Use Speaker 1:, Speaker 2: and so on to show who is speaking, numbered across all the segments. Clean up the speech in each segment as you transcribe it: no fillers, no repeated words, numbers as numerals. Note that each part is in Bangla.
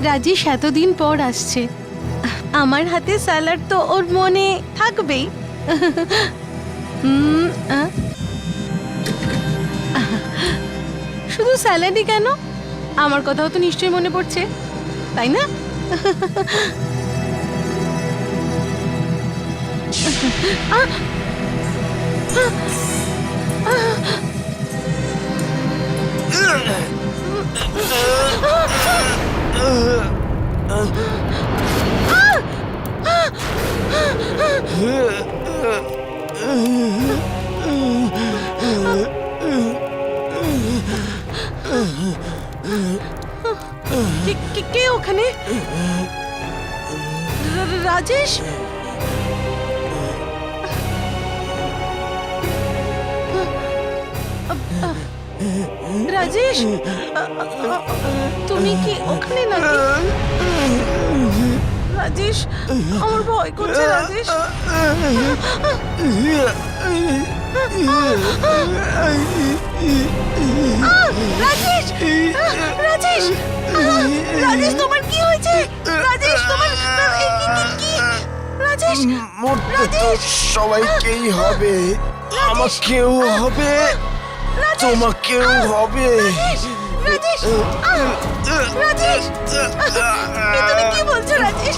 Speaker 1: রাজেশ এতদিন পর আসছে, আমার হাতে স্যালাড তো ওর মনে থাকবেই। শুধু স্যালাডই কেন, আমার কথাও তো নিশ্চয়ই মনে পড়ছে, তাই না? কে ওখানে? রাজেশ? রাজেশ, তুমি কি ওখানে নাকি? রাজেশ, আমার ভয় করছে রাজেশ। রাজেশ, রাজেশ, রাজেশ, তোমার কি হয়েছে? রাজেশ, তোমার কি? রাজেশ,
Speaker 2: মরতে তো সবাইকেই হবে, আমাকেও হবে, তোমাকেও হবে।
Speaker 1: রাজেশ, রাজেশ, তুমি কি বলছো রাজেশ?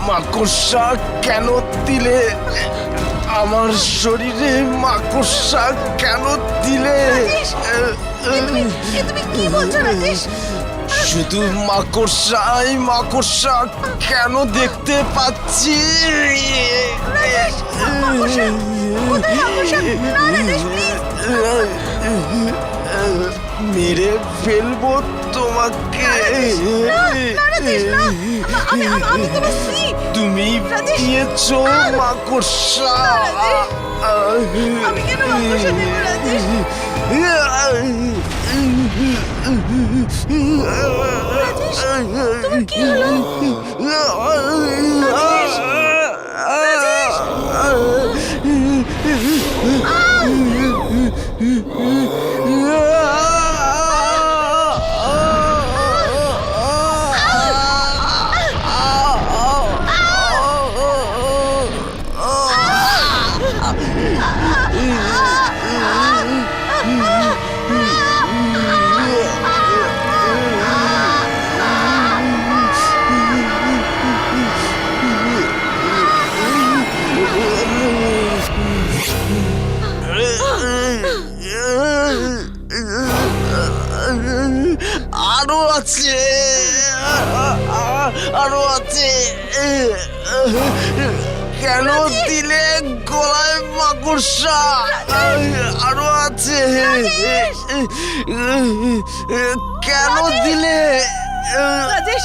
Speaker 2: মাকড়সা কেন দিলে আমার শরীরে? মাকড়সা কেন দিলে?
Speaker 1: তুমি কি বলছো রাজেশ?
Speaker 2: শুধু মাকড়সাই মাকড়সা কেন দেখতে পাচ্ছি? মেরে ফেলবো তোমাকে। তুমি দিয়েছো মাকড়সা।
Speaker 1: আমি কেন মাকড়সা দেব রাজেশ? তোমার কি হলো?
Speaker 2: আরো আছে, আরো আছে। কেন দিলে গলায় মাকড়সা? আরো আছে। কেন দিলে?
Speaker 1: রাজেশ,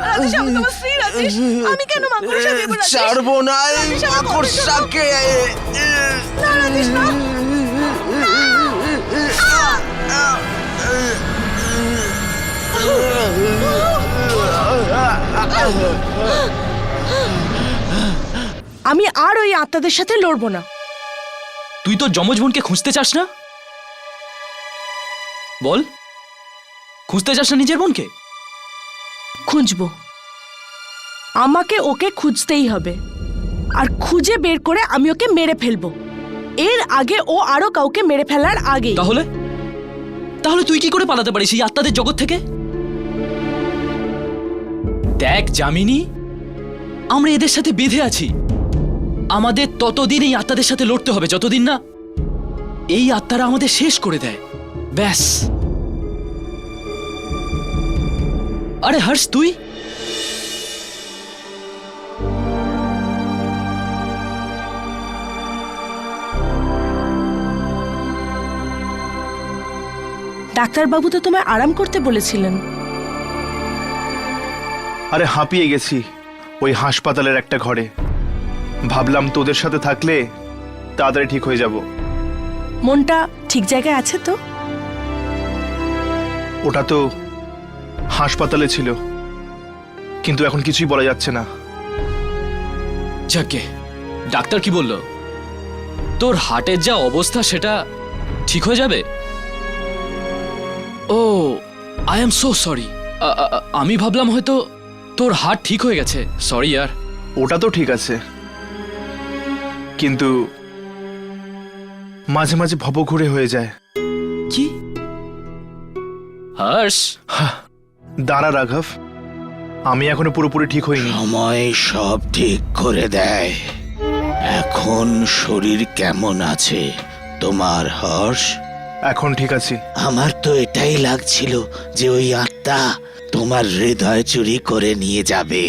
Speaker 1: রাজেশ, আমি তোমার স্ত্রী রাজেশ, আমি কেন মাকড়সা দেব রাজেশ?
Speaker 2: ছাড়বো না এই মাকড়সাকে।
Speaker 1: না রাজেশ, না।
Speaker 3: আমি আর ওই আত্মাদের সাথে লড়বো না।
Speaker 4: তুই তো যমজ বোনকে খুঁজতে চাস না? বল, খুঁজতে চাস না নিজের বোনকে?
Speaker 3: খুঁজবো, আমাকে ওকে খুঁজতেই হবে, আর খুঁজে বের করে আমি ওকে মেরে ফেলবো, এর আগে ও আরো কাউকে মেরে ফেলার আগে।
Speaker 4: তাহলে তাহলে তুই কি করে পালাতে পারিস এই আত্মাদের জগৎ থেকে? দেখ যামিনী, আমরা এদের সাথে বেঁধে আছি। আমাদের ততদিন এই আত্মাদের সাথে লড়তে হবে যতদিন না এই আত্মারা আমাদের শেষ করে দেয়। ব্যাস। আরে হর্ষ, তুই
Speaker 3: ডাক্তারবাবু তো তোমায় আরাম করতে বলেছিলেন।
Speaker 5: আরে হাঁপিয়ে গেছি ওই হাসপাতালের একটা ঘরে। ভাবলাম তোদের সাথে থাকলে তাড়াতাড়ি ঠিক হয়ে যাব।
Speaker 3: মনটা ঠিক জায়গায় আছে তো?
Speaker 5: ওটা তো হাসপাতালে ছিল, কিন্তু এখন কিছুই বলা যাচ্ছে না।
Speaker 4: যাকে ডাক্তার কি বলল? তোর হার্টের যা অবস্থা সেটা ঠিক হয়ে যাবে। ও আই এম সো সরি। আমি ভাবলাম হয়তো তোর হার্ট ঠিক হয়ে গেছে। সরি ইয়ার।
Speaker 5: ওটা তো ঠিক আছে, কিন্তু মাঝে মাঝে ভবঘুরে হয়ে যায়।
Speaker 4: কি হর্ষ?
Speaker 5: দাঁড়া রাঘব, আমি এখনো পুরোপুরি ঠিক হইনি।
Speaker 6: সময় সব ঠিক করে দেয়। এখন শরীর কেমন আছে তোমার হর্ষ?
Speaker 5: এখন ঠিক আছি।
Speaker 6: আমার তো এটাই লাগছিল যে ওই আত্মা তোমার হৃদয় চুরি করে নিয়ে যাবে।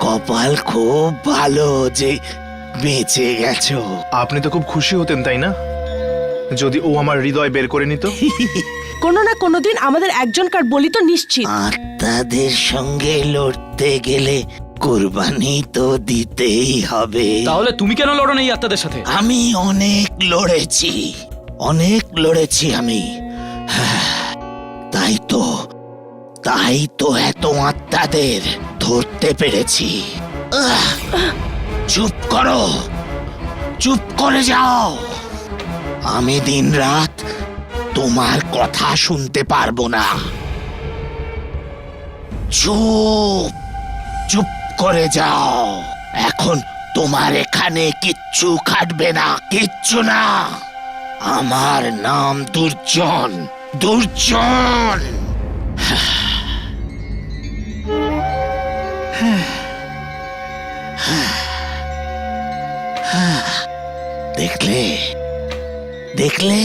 Speaker 6: কপাল খুব ভালো যে বেঁচে গেছো।
Speaker 5: আপনি তো খুব খুশি হতেন তাই না, যদি ও আমার হৃদয় বের করে নিত?
Speaker 3: কোনো না কোনো দিন আমাদের একজনকার বলি তো নিশ্চিত।
Speaker 6: আত্মাদের সঙ্গে লড়তে গেলে কুরবানি তো দিতেই হবে।
Speaker 4: তাহলে তুমি কেন লড়ো না এই আত্মাদের সাথে?
Speaker 6: আমি অনেক লড়েছি আমি। তাই তো এত আত্মাদের ধরতে পেরেছি। চুপ করে যাও। আমি দিনরাত তোমার কথা শুনতে পারবো না। চুপ করে যাও। এখন তোমার এখানে কিচ্ছু খাটবে না, কিচ্ছু না। আমার নাম দুর্জন। দেখলে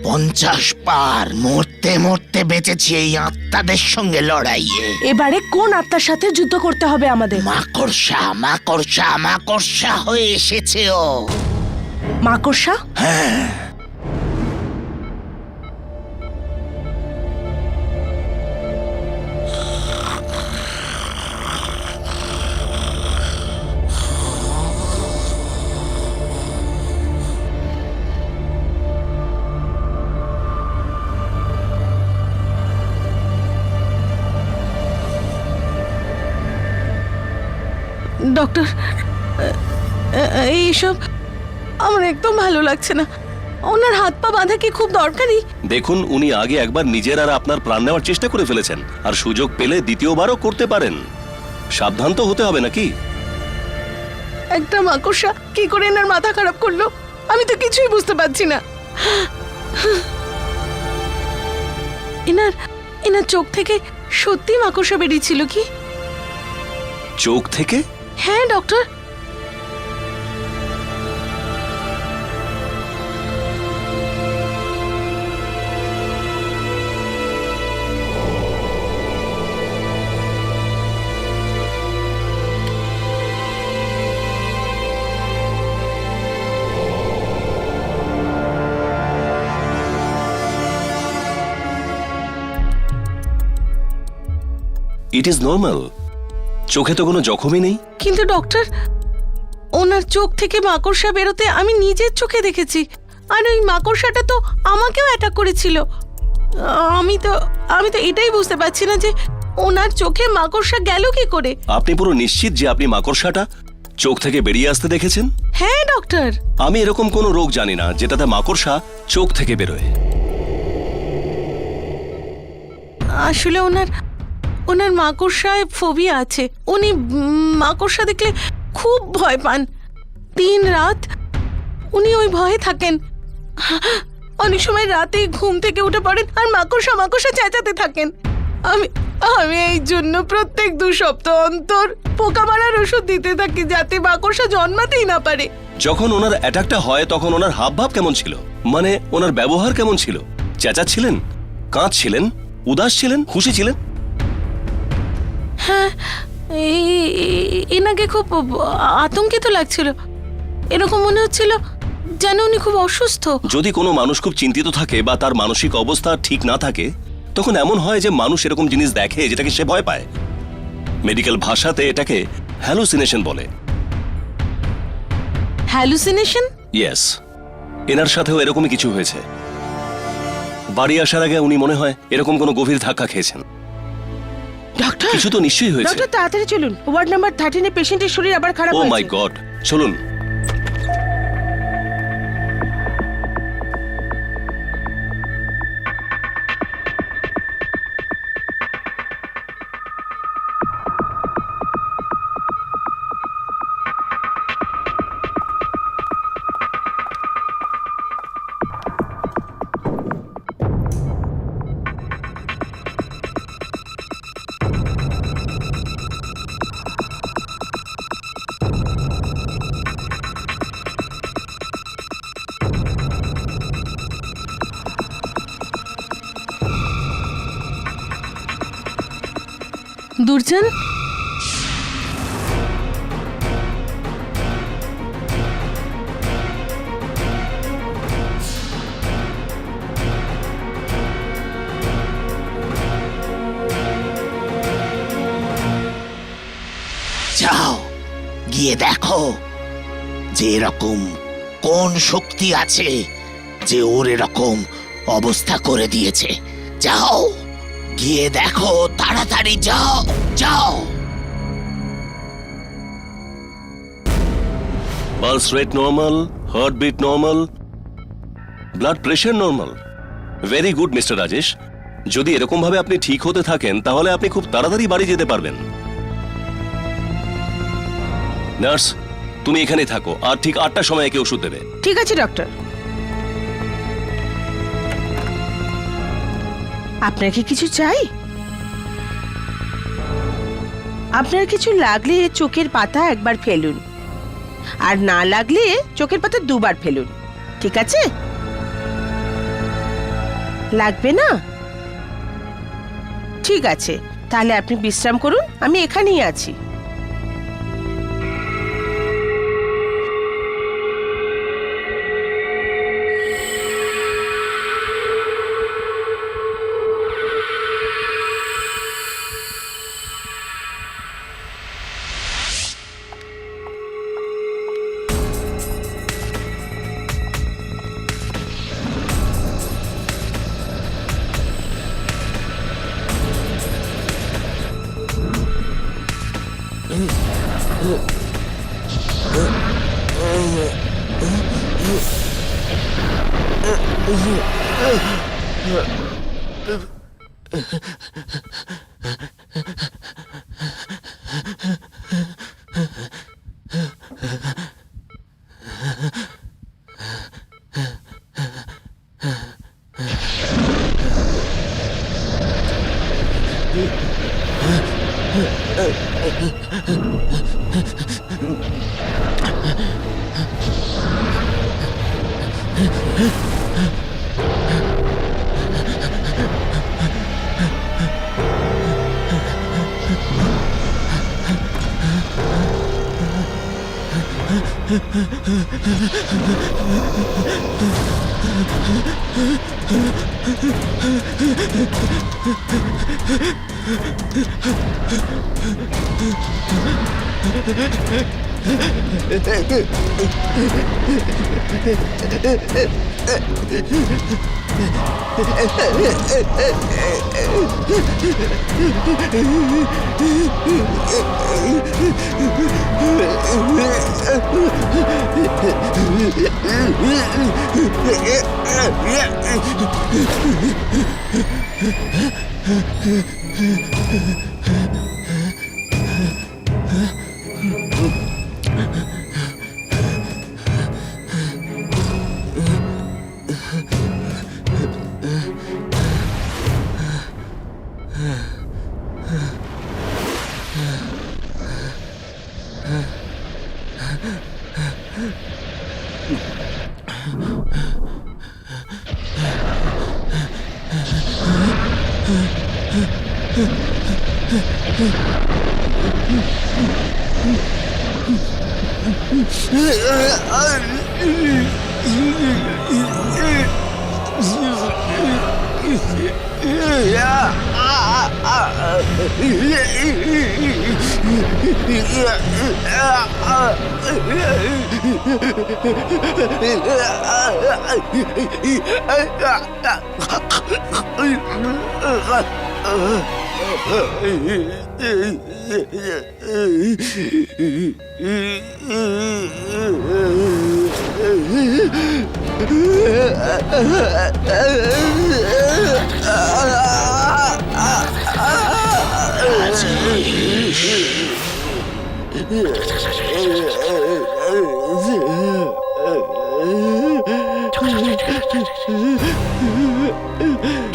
Speaker 6: 50 বার মরতে বেঁচেছি এই আত্মাদের সঙ্গে লড়াইয়ে।
Speaker 3: এবারে কোন আত্মার সাথে যুদ্ধ করতে হবে আমাদের?
Speaker 6: মাকড়সা হয়ে এসেছে ও।
Speaker 3: মাকড়সা?
Speaker 6: হ্যাঁ,
Speaker 1: ডক্টর, এইসব আমার একদম ভালো লাগছে না। ওনার হাত পা বাঁধা কি খুব দরকারি?
Speaker 7: দেখুন, উনি আগে একবার নিজের আর আপনার প্রাণ নেওয়ার চেষ্টা করে ফেলেছেন, আর সুযোগ পেলে দ্বিতীয়বারও করতে পারেন। সাবধান তো হতে হবে নাকি?
Speaker 1: একটা মাকড়সা কি করে এনার মাথা খারাপ করলো আমি তো কিছুই বুঝতে পারছি না। এনার চোখ থেকে সত্যি মাকড়সা বেরিয়েছিল কি?
Speaker 7: চোখ থেকে?
Speaker 1: হ্যাঁ ডক্টর।
Speaker 7: It is normal. চোখে তো কোনো জখমই নেই।
Speaker 1: কিন্তু ডক্টর, ওনার চোখ থেকে মাকড়সা বেরোতে আমি নিজের চোখে দেখেছি, আর ওই মাকড়সাটা তো আমাকেও অ্যাটাক করেছিল। আমি তো এটাই বুঝতে পারছি না যে ওনার চোখে মাকড়সা গেল কি করে।
Speaker 7: আপনি পুরো নিশ্চিত যে আপনি মাকড়সাটা চোখ থেকে বেরিয়ে আসতে দেখেছেন?
Speaker 1: হ্যাঁ ডক্টর।
Speaker 7: আমি এরকম কোনো রোগ জানি না যেটাতে মাকড়সা চোখ থেকে বেরোয়।
Speaker 1: আসলে ওনার মাকড়সায় ফোবিয়া আছে। উনি মাকড়সা দেখলে খুব ভয় পান। দিন রাত উনি ওই ভয়ে থাকেন। অনেক সময় রাতে ঘুম থেকে উঠে পড়েন আর মাকড়সা চেঁচাতে থাকেন। আমি এই জন্য প্রত্যেক 2 সপ্তাহ অন্তর পোকা মারার ওষুধ দিতে থাকি যাতে মাকড়সা জন্মাতেই না পারে।
Speaker 7: যখন ওনার অ্যাটাকটা হয় তখন ওনার হাবভাব কেমন ছিল? মানে ওনার ব্যবহার কেমন ছিল? চেঁচাচ্ছিলেন, কাঁদছিলেন, উদাস ছিলেন, খুশি ছিলেন?
Speaker 1: হ্যাঁ, এনাকে খুব আতঙ্কিত লাগছিল। এরকম মনে হচ্ছিল যেন উনি খুব অসুস্থ।
Speaker 7: যদি কোনো মানুষ খুব চিন্তিত থাকে বা তার মানসিক অবস্থা ঠিক না থাকে, তখন এমন হয় যে মানুষ এরকম জিনিস দেখে যেটাকে সে ভয় পায়। মেডিকেল ভাষাতে এটাকে হ্যালুসিনেশন বলে।
Speaker 1: হ্যালুসিনেশন?
Speaker 7: ইয়েস, এনার সাথেও এরকমই কিছু হয়েছে। বাড়ি আসার আগে উনি মনে হয় এরকম কোনো গভীর ধাক্কা খেয়েছেন।
Speaker 3: ডক্টর,
Speaker 7: কিছু তো নিশ্চয়ই হয়েছে।
Speaker 3: ডক্টর তাড়াতাড়ি চলুন, ওয়ার্ড নাম্বার 13 এ পেশেন্টের শরীর আবার খারাপ
Speaker 7: ও
Speaker 3: হয়েছে।
Speaker 7: মাই গড, চলুন।
Speaker 1: দুর্জন,
Speaker 6: যাও গিয়ে দেখো যে এরকম কোন শক্তি আছে যে ওর এরকম অবস্থা করে দিয়েছে। যাও গিয়ে দেখো, তাড়াতাড়ি যাও যাও।
Speaker 7: Pulse rate normal, heart beat normal, blood pressure normal. Very good mister Rajesh. যদি এরকম ভাবে আপনি ঠিক হতে থাকেন তাহলে আপনি খুব তাড়াতাড়ি বাড়ি যেতে পারবেন। নার্স, তুমি এখানেই থাকো আর ঠিক 8টার সময় একে ওষুধ দেবে।
Speaker 3: ঠিক আছে ডক্টর। আপনার কি কিছু চাই? আপনার কিছু লাগলে চোখের পাতা একবার ফেলুন, আর না লাগলে চোখের পাতা দুবার ফেলুন, ঠিক আছে? লাগবে না? ঠিক আছে, তাহলে আপনি বিশ্রাম করুন, আমি এখানেই আছি।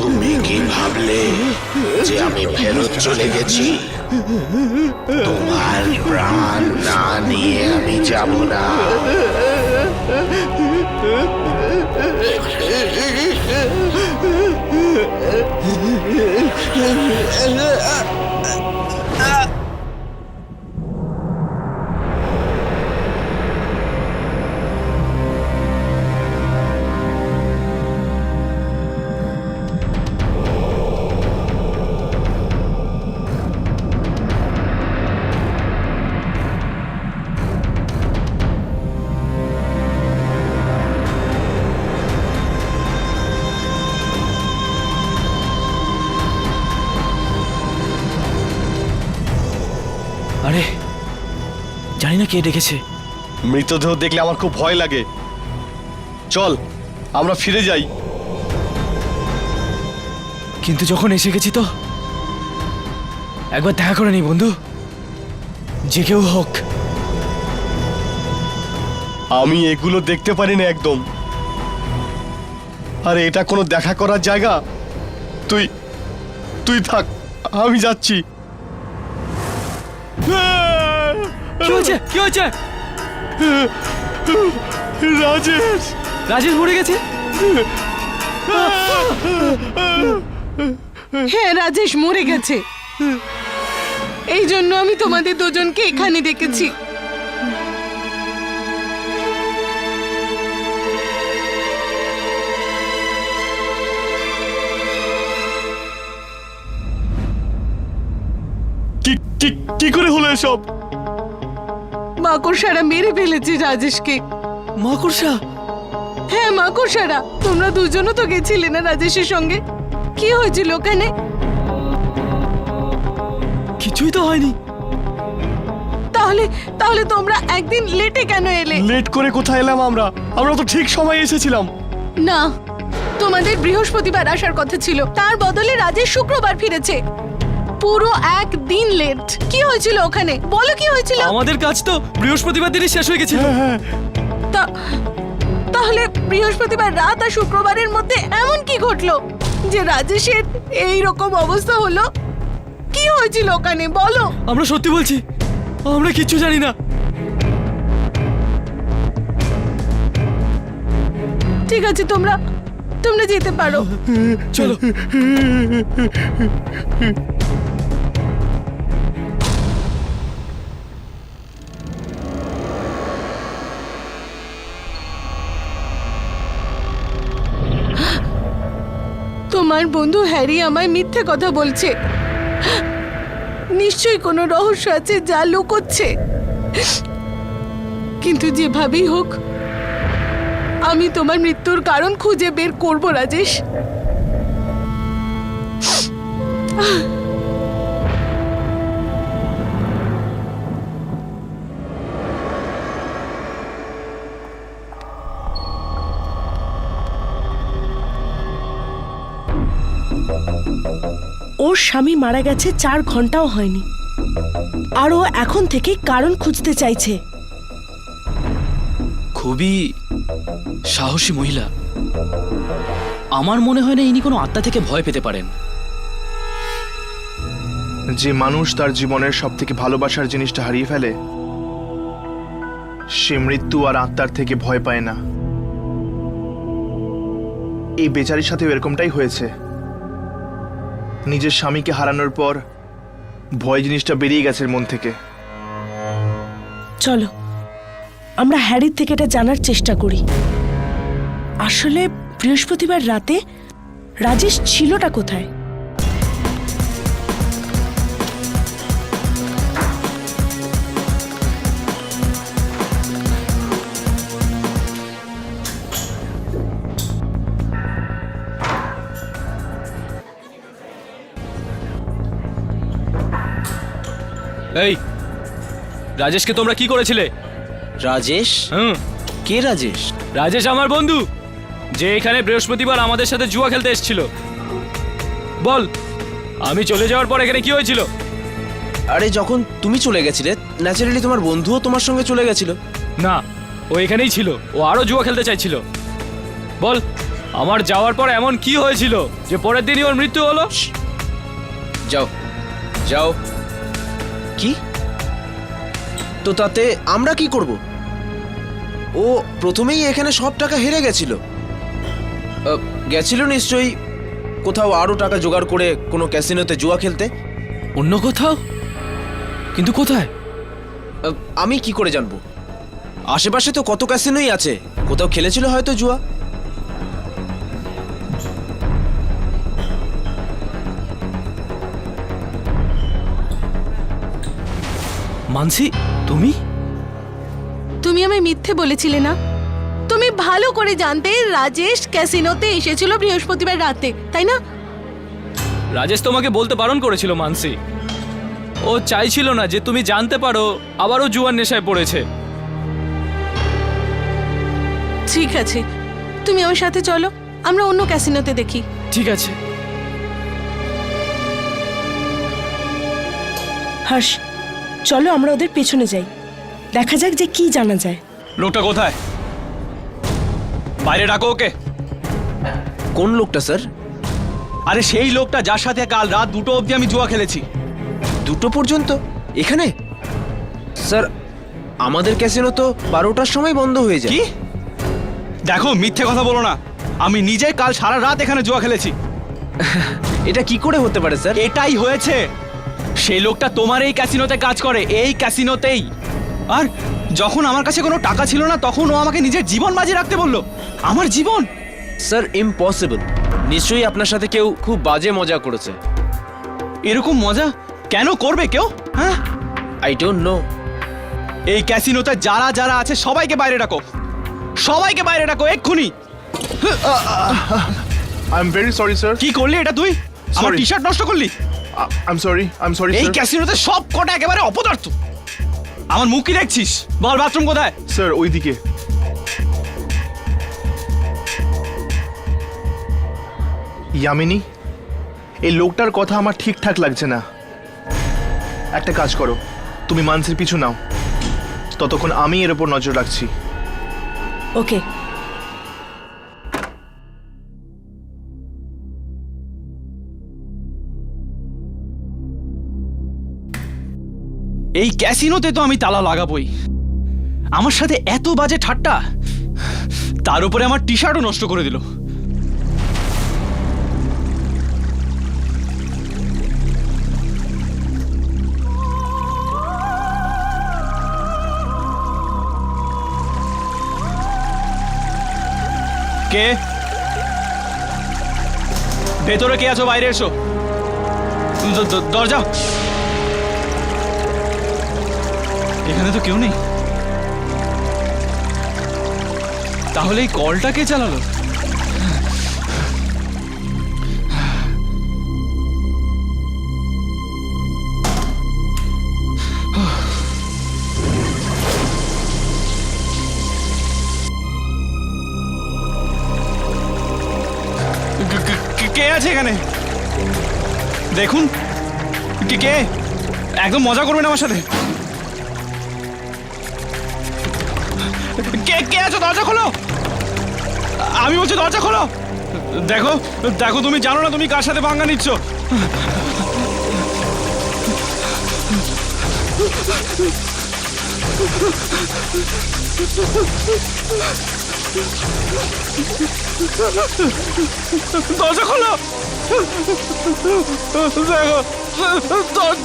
Speaker 6: তুমি কি ভাবলে যে আমি ফেরত চলে গেছি? তোমার প্রাণ না নিয়ে আমি যাব না।
Speaker 4: আরে জানি না কে ডেকেছে।
Speaker 8: মৃতদেহ দেখলে আমার খুব ভয় লাগে। চল আমরা ফিরে যাই।
Speaker 4: কিন্তু যখন এসে গেছি তো একবার দেখা করে নি বন্ধু, যে কেউ হোক।
Speaker 8: আমি এগুলো দেখতে পারি না একদম। আরে এটা কোনো দেখা করার জায়গা? তুই তুই থাক, আমি যাচ্ছি।
Speaker 4: কি হয়েছে, কি হয়েছে?
Speaker 8: রাজেশ,
Speaker 4: রাজেশ মরে গেছে?
Speaker 1: হ্যাঁ, রাজেশ মরে গেছে। এই জন্য আমি তোমাদের দুজনকে এখানে ডেকেছি।
Speaker 8: কি কি কি করে হলো এসব?
Speaker 1: মাকড়সারা মেরে ফেলেছে রাজেশকে।
Speaker 4: মাকড়সা?
Speaker 1: হ্যাঁ, মাকড়সারা। তোমরা দুজনও তো গেছিলে না রাজেশের সঙ্গে? কি হয়েছিল ওখানে?
Speaker 4: কিছুই তো হয়নি।
Speaker 1: তাহলে তাহলে তোমরা একদিন লেটে কেন এলে?
Speaker 8: লেট করে কোথায় এলাম আমরা? আমরা তো ঠিক সময়ে এসেছিলাম।
Speaker 1: না, তোমাদের বৃহস্পতিবার আসার কথা ছিল, তার বদলে রাজেশ শুক্রবার ফিরেছে। পুরো একদিন লেট। কি হয়েছিল ওখানে? বলো কি হয়েছিল?
Speaker 4: আমাদের কাজ তো বৃহস্পতিবার দিনই শেষ হয়ে গেছিল।
Speaker 1: তাহলে বৃহস্পতিবার রাত আর শুক্রবারের মধ্যে এমন কি ঘটলো যে রাজেশের এই রকম অবস্থা হলো? কি হয়েছিল ওখানে বলো?
Speaker 4: আমরা সত্যি বলছি, আমরা কিচ্ছু জানি না।
Speaker 1: ঠিক আছে, তোমরা যেতে পারো।
Speaker 4: চলো।
Speaker 1: তোমার বন্ধু হ্যারি আমায় মিথ্যে কথা বলছে। নিশ্চয়ই কোনো রহস্য আছে যা লুকোচ্ছে। কিন্তু যেভাবেই হোক আমি তোমার মৃত্যুর কারণ খুঁজে বের করব রাজেশ।
Speaker 3: ওর স্বামী মারা গেছে 4 ঘন্টাও হয়নি, আর ও এখন থেকে কারণ খুঁজতে চাইছে।
Speaker 4: খুবই সাহসী মহিলা। আমার মনে হয় না ইনি কোনো আত্মা থেকে ভয় পেতে পারেন।
Speaker 5: যে মানুষ তার জীবনের সব থেকে ভালোবাসার জিনিসটা হারিয়ে ফেলে, সে মৃত্যু আর আত্মার থেকে ভয় পায় না। এই বেচারির সাথে এরকমটাই হয়েছে। নিজের স্বামীকে হারানোর পর ভয় জিনিসটা বেরিয়ে গেছে মন থেকে।
Speaker 3: চলো আমরা হ্যারির থেকে এটা জানার চেষ্টা করি। আসলে বৃহস্পতিবার রাতে রাজেশ ছিলটা কোথায়?
Speaker 4: এই রাজেশকে তোমরা কি করেছিলে?
Speaker 2: রাজেশ? কে রাজেশ?
Speaker 4: রাজেশ আমার বন্ধু, যে এখানে বৃহস্পতিবার আমাদের সাথে জুয়া খেলতে এসেছিল। বল, আমি চলে যাওয়ার পর এখানে কি হয়েছিল?
Speaker 2: আরে যখন তুমি চলে গেছিলে, ন্যাচারালি তোমার বন্ধুও তোমার সঙ্গে চলে গেছিল।
Speaker 4: না, ও এখানেই ছিল। ও আরো জুয়া খেলতে চাইছিল। বল, আমার যাওয়ার পর এমন কি হয়েছিল যে পরের দিনই ওর মৃত্যু হলো?
Speaker 2: যাও যাও। কি? তো তাতে আমরা কি করব? ও প্রথমেই এখানে সব টাকা হেরে গেছিল। গেছিল নিশ্চয়ই কোথাও আরো টাকা জোগাড় করে কোনো ক্যাসিনোতে জুয়া খেলতে।
Speaker 4: অন্য কোথাও? কিন্তু কোথায়?
Speaker 2: আমি কি করে জানবো? আশেপাশে তো কত ক্যাসিনোই আছে, কোথাও খেলেছিল হয়তো জুয়া।
Speaker 4: মানসি, তুমি
Speaker 1: তুমি আমায় মিথ্যে বলেছিলে না? তুমি ভালো করে জানতে রাজেশ ক্যাসিনোতে এসেছিল বৃহস্পতিবার রাতে, তাই না?
Speaker 4: রাজেশ তোমাকে বলতে বারণ করেছিল মানসি। ও চাইছিল না যে তুমি জানতে পারো আবারও জুয়ার নেশায় পড়েছে।
Speaker 1: ঠিক আছে, তুমি আমার সাথে চলো, আমরা অন্য ক্যাসিনোতে দেখি।
Speaker 4: ঠিক আছে।
Speaker 3: হর্ষ, চলো আমরা ওদের পেছনে যাই, দেখা যাক যে কি জানা যায়।
Speaker 4: লোকটা কোথায়? বাইরে ডাকো ওকে।
Speaker 2: কোন লোকটা স্যার?
Speaker 4: আরে সেই লোকটা যার সাথে কাল রাত 2টো অবধি আমি জুয়া খেলেছি।
Speaker 2: 2টো পর্যন্ত এখানে? স্যার আমাদের ক্যাসিনো তো 12টার সময় বন্ধ হয়ে যায়।
Speaker 4: কি? দেখো, মিথ্যে কথা বলো না। আমি নিজে কাল সারা রাত এখানে জুয়া খেলেছি।
Speaker 2: এটা কি করে হতে পারে স্যার?
Speaker 4: এটাই হয়েছে। সেই লোকটা তোমার এই ক্যাসিনোতে কাজ করে, এই ক্যাসিনোতেই। আর যখন আমার কাছে কোনো টাকা ছিল না তখন ও আমাকে নিজের জীবন বাজি রাখতে বললো। আমার জীবন?
Speaker 2: Sir impossible. নিশ্চয়ই আপনার সাথে কেউ খুব বাজে মজা করেছে।
Speaker 4: এরকম মজা কেন করবে কেউ? হ্যাঁ,
Speaker 2: আই ডোন্ট নো।
Speaker 4: এই ক্যাসিনোতে যারা যারা আছে সবাইকে বাইরে ডাকো, সবাইকে বাইরে ডাকো এক্ষুনি।
Speaker 5: I am very sorry sir.
Speaker 4: কি করলি এটা তুই? আমার
Speaker 5: Sorry.
Speaker 4: টি শার্ট নষ্ট করলি।
Speaker 5: আই এম সরি
Speaker 4: এই
Speaker 5: স্যার।
Speaker 4: ক্যাসিনোতে সব কটা একেবারে অপদার্থ। আমার মুখ কি দেখছিস? বল, বাথরুম কোথায়?
Speaker 5: স্যার ওইদিকে। ইয়ামিনী, এই লোকটার কথা আমার ঠিকঠাক লাগছে না। একটা কাজ করো, তুমি মানসির পিছু নাও, ততক্ষণ আমি এর উপর নজর রাখছি।
Speaker 3: ওকে।
Speaker 4: এই ক্যাসিনোতে তো আমি তালা লাগাবই। আমার সাথে এত বাজে ঠাট্টা, তার উপরে আমার টি শার্টও নষ্ট করে দিল। কে? ভেতরে কে আছো? বাইরে এসো। দরজা। এখানে তো কেউ নেই। তাহলে এই কলটা কে চালালো? কে আছে এখানে? দেখুন, কে? একদম মজা করবেন আমার সাথে। কে আছো? দরজা খোলো। আমি বলছি দরজা খোলো। দেখো দেখো, তুমি জানো না তুমি কার সাথে পাঙ্গা নিচ্ছ। দরজা খোলো। দেখো,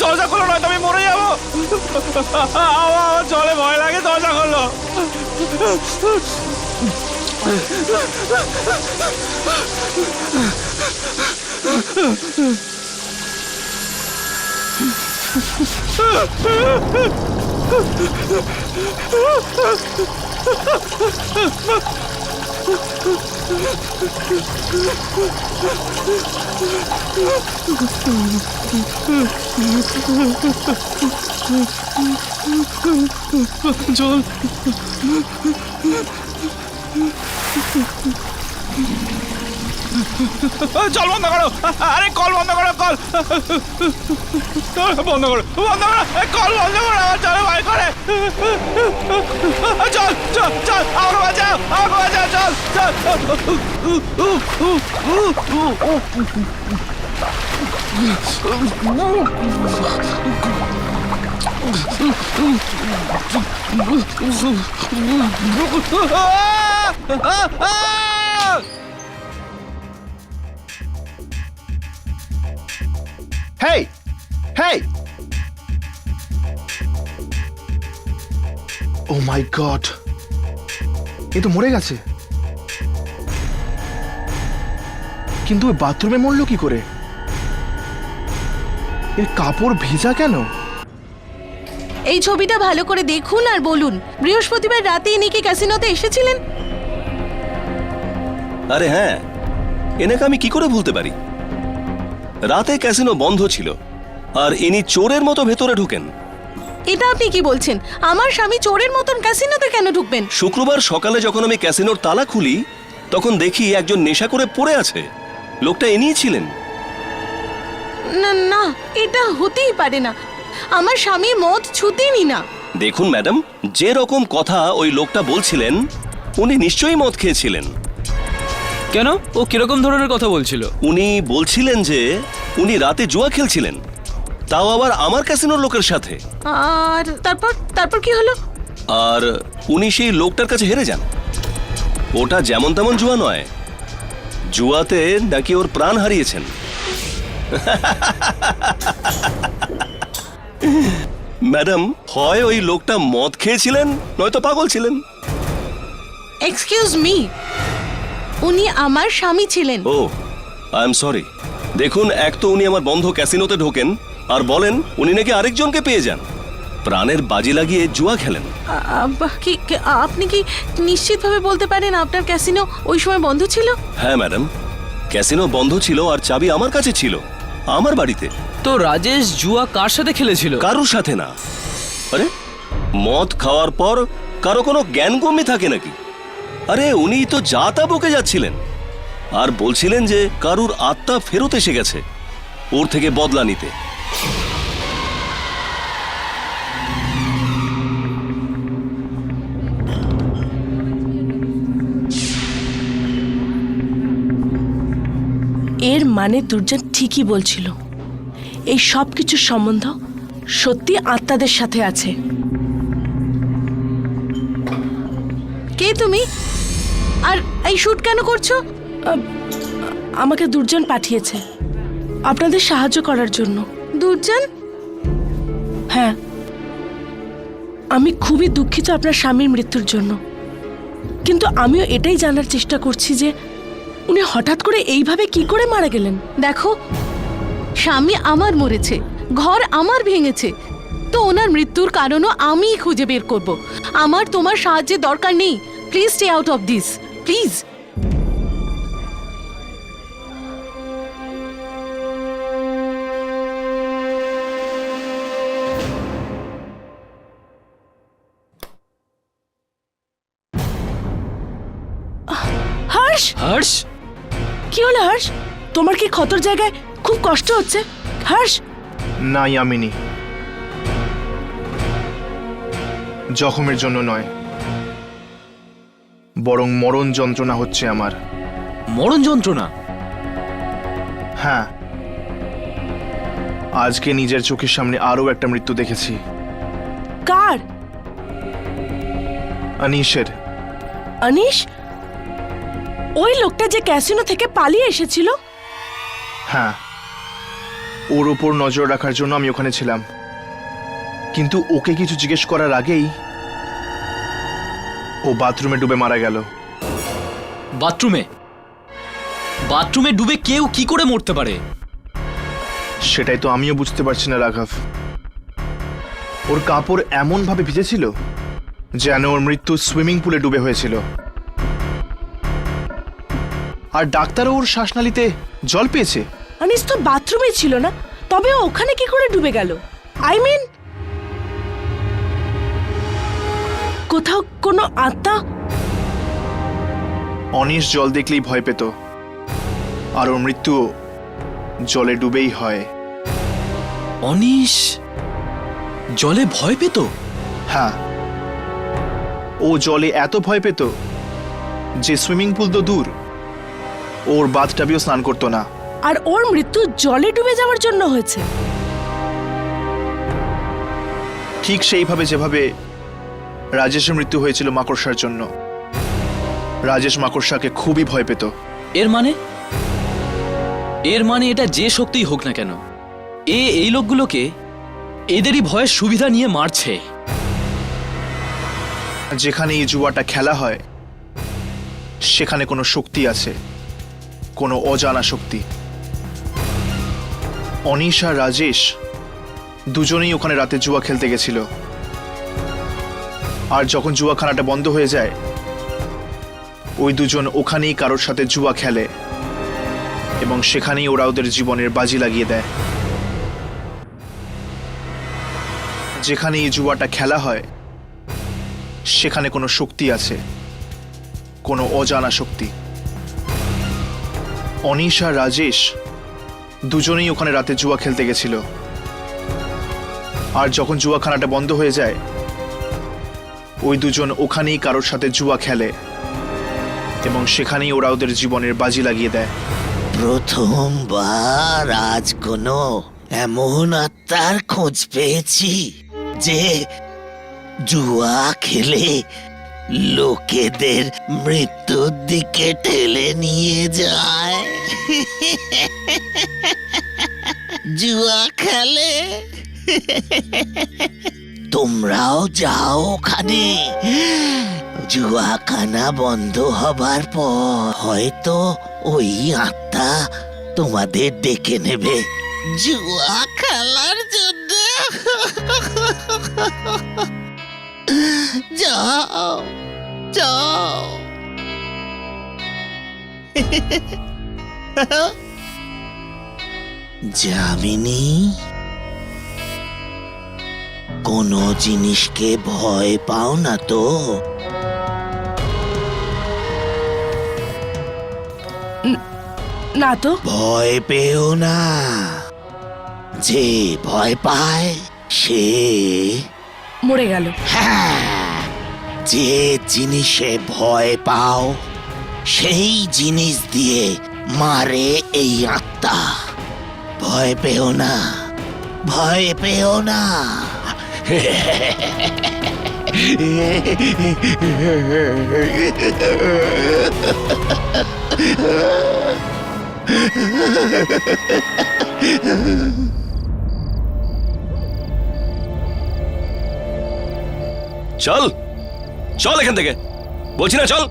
Speaker 4: দরজা খোলো, নয়তো আমি মরে যাবো। আমার জলে ভয় লাগে, দরজা খোলো। জল। জল বন্ধ করো। আরে কল বন্ধ করো, কল বন্ধ করো, বন্ধ করো, কল বন্ধ করো। আমার জলে ভয় করে। চল চল চল, আমাকে বাঁচাও, আমাকে বাঁচাও, চল চল।
Speaker 5: হেই হেই, ও মাই গড, এ তো মরে গেছে। কিন্তু ওই বাথরুমে মরলো কি করে? এর কাপড় ভেজা কেন?
Speaker 1: এই ছবিটা ভালো করে দেখুন আর বলুন, বৃহস্পতিবার রাতে ইনি কি ক্যাসিনোতে এসেছিলেন?
Speaker 7: আরে হ্যাঁ, এনেকে আমি কি করে ভুলতে পারি? রাতে ক্যাসিনো বন্ধ ছিল, আর ইনি চোরের মতো ভেতরে ঢুকেন।
Speaker 1: এটা আপনি কি বলছেন? আমার স্বামী চোরের মতন ক্যাসিনোতে কেন ঢুকবেন?
Speaker 7: শুক্রবার সকালে যখন আমি ক্যাসিনোর তালা খুলি তখন দেখি একজন নেশা করে পড়ে আছে। লোকটা ইনিই ছিলেন।
Speaker 1: না না, এটা হতেই পারে না। আমার স্বামী মদ ছুতেনি না।
Speaker 7: দেখুন ম্যাডাম, যে রকম কথা ওই লোকটা বলছিলেন উনি নিশ্চয়ই মদ খেয়েছিলেন।
Speaker 2: কেন? ও কিরকম ধরনের কথা বলছিল?
Speaker 7: উনি বলছিলেন যে উনি রাতে জুয়া খেলছিলেন, তাও আবার আমার ক্যাসিনোর লোকের সাথে।
Speaker 1: আর তারপর কি হলো?
Speaker 7: আর উনি সেই লোকটার কাছে হেরে যান। ওটা যেমন তেমন জুয়া নয়, জুয়াতে নাকি ওর প্রাণ হারিয়েছেন। ম্যাডাম, হয় ওই লোকটা মদ খেয়েছিলেন নয়তো পাগল ছিলেন।
Speaker 1: এক্সকিউজ মি, উনি আমার স্বামী ছিলেন।
Speaker 7: ও, আই এম সরি। দেখুন, এক তো উনি আমার বন্ধ ক্যাসিনোতে ঢোকেন আর বলেন উনি নাকি আরেকজনকে পেয়ে যান, প্রাণের বাজি লাগিয়ে জুয়া খেলেন।
Speaker 1: আপনি কি নিশ্চিতভাবে বলতে পারেন আপনার ক্যাসিনো ওই সময় বন্ধ ছিল?
Speaker 7: হ্যাঁ ম্যাডাম, ক্যাসিনো বন্ধ ছিল আর চাবি আমার কাছে ছিল, আমার বাড়িতে।
Speaker 2: তো রাজেশ জুয়া কার সাথে খেলেছিল?
Speaker 7: কারোর সাথে না। আরে, মদ খাওয়ার পর কারো কোনো জ্ঞানগম্যি থাকে নাকি? আরে, উনি তো যা তা বকে যাচ্ছিলেন আর বলছিলেন যে কারুর আত্মা ফেরত এসে গেছে ওর থেকে বদলা নিতে।
Speaker 3: এর মানে দুর্জন ঠিকই বলছিল, এই সব কিছুর সম্বন্ধ সত্যি আত্মাদের সাথে আছে।
Speaker 1: কে তুমি? আর এই শুট কেন করছো?
Speaker 3: আমাকে দুর্জন পাঠিয়েছে আপনাদের সাহায্য করার জন্য।
Speaker 1: দুর্জন?
Speaker 3: হ্যাঁ, আমি খুবই দুঃখিত আপনার স্বামীর মৃত্যুর জন্য, কিন্তু আমিও এটাই জানার চেষ্টা করছি যে উনি হঠাৎ করে এইভাবে কি করে মারা গেলেন।
Speaker 1: দেখো, স্বামী আমার মরেছে, ঘর আমার ভেঙেছে, তো ওনার মৃত্যুর কারণও আমিই খুঁজে বের করব। আমার তোমার সাহায্যের দরকার নেই। Please stay out of this, please.
Speaker 3: Harsh,
Speaker 4: Harsh,
Speaker 3: কি হলো হর্ষ? তোমার কি ক্ষতর জায়গায় খুব কষ্ট হচ্ছে? হর্ষ,
Speaker 5: না ইয়ামিনী, জখমের জন্য নয়, বরং মরণ যন্ত্রণা হচ্ছে আমার।
Speaker 2: মরণ যন্ত্রণা?
Speaker 5: হ্যাঁ, আজকে নিজের চোখের সামনে আরও একটা মৃত্যু দেখেছি।
Speaker 3: কার?
Speaker 5: অনিশের।
Speaker 3: অনিশ? ওই লোকটা যে ক্যাসিনো থেকে পালিয়ে এসেছিল?
Speaker 5: হ্যাঁ, ওর ওপর নজর রাখার জন্য আমি ওখানে ছিলাম, কিন্তু ওকে কিছু জিজ্ঞেস করার আগেই ও বাথরুমে ডুবে মারা গেল।
Speaker 4: বাথরুমে? বাথরুমে ডুবে কেউ কি করে মরতে পারে?
Speaker 5: সেটাই তো আমিও বুঝতে পারছি না রাঘব। ওর কাপড় এমন ভাবে ভিজেছিল যেন ওর মৃত্যু সুইমিং পুলে ডুবে হয়েছিল, আর ডাক্তারও ওর শ্বাসনালীতে জল পেয়েছে।
Speaker 3: অনিশ তো বাথরুমে ছিল না, তবে ও ওখানে কি করে ডুবে গেল? আই মিন, কোথাও কোনো আত্মা?
Speaker 5: অনিশ জল দেখলেই ভয় পেত, আর ওর মৃত্যু জলে ডুবেই হয়।
Speaker 4: অনিশ জলে ভয় পেত?
Speaker 5: হ্যাঁ, ও জলে এত ভয় পেত যে সুইমিং পুল তো দূর, ওর বাথটাবেও স্নান করতো না।
Speaker 3: আর ওর মৃত্যু জলে ডুবে যাওয়ার জন্য হয়েছে?
Speaker 5: ঠিক সেইভাবে যেভাবে রাজেশের মৃত্যু হয়েছিল মাকড়সার জন্য। রাজেশ মাকড়সাকে খুবই ভয় পেত।
Speaker 4: এর মানে? এর মানে এটা যে শক্তিই হোক না কেন, এই লোকগুলোকে এদেরই ভয়ের সুবিধা নিয়ে মারছে।
Speaker 5: যেখানে এই জুয়াটা খেলা হয় সেখানে কোনো শক্তি আছে, কোনো অজানা শক্তি। অনিশ আর রাজেশ দুজনেই ওখানে রাতে জুয়া খেলতে গেছিল, আর যখন জুয়াখানাটা বন্ধ হয়ে যায় ওই দুজন ওখানেই কারোর সাথে জুয়া খেলে এবং সেখানেই ওরা ওদের জীবনের বাজি লাগিয়ে দেয়। যেখানে এই জুয়াটা খেলা হয় সেখানে কোনো শক্তি আছে, কোনো অজানা শক্তি। অনিশ আর রাজেশ দুজনেই ওখানে রাতে জুয়া খেলতে গেছিল, আর যখন জুয়াখানাটা বন্ধ হয়ে যায় ওই দুজন ওখানেই কারোর সাথে জুয়া খেলে এবং সেখানেই ওরা ওদের জীবনের বাজি লাগিয়ে দেয়।
Speaker 6: প্রথমবার আজ কোনো এমন আত্মার খোঁজ পেয়েছি যে জুয়া খেলে লোকেদের মৃত্যুর দিকে ঠেলে নিয়ে যায়। জুয়া খেলে। তোমরাও যাও ওখানে। জুয়াখানা বন্ধ হবার পর হয়তো ওই আত্মা তোমাদের ডেকে নেবে জুয়া খেলার জন্য। যাও যাও। যামিনী, কোনো জিনিসকে ভয় পাও না তো?
Speaker 3: না তো।
Speaker 6: ভয় পেও না। যে ভয় পায় সে
Speaker 3: মরে গেল।
Speaker 6: হ্যাঁ, যে জিনিসে ভয় পাও সেই জিনিস দিয়ে মারে এই আত্মা। ভয় পেও না, ভয় পেও না।
Speaker 7: চল চল এখান থেকে, বলছি না চল।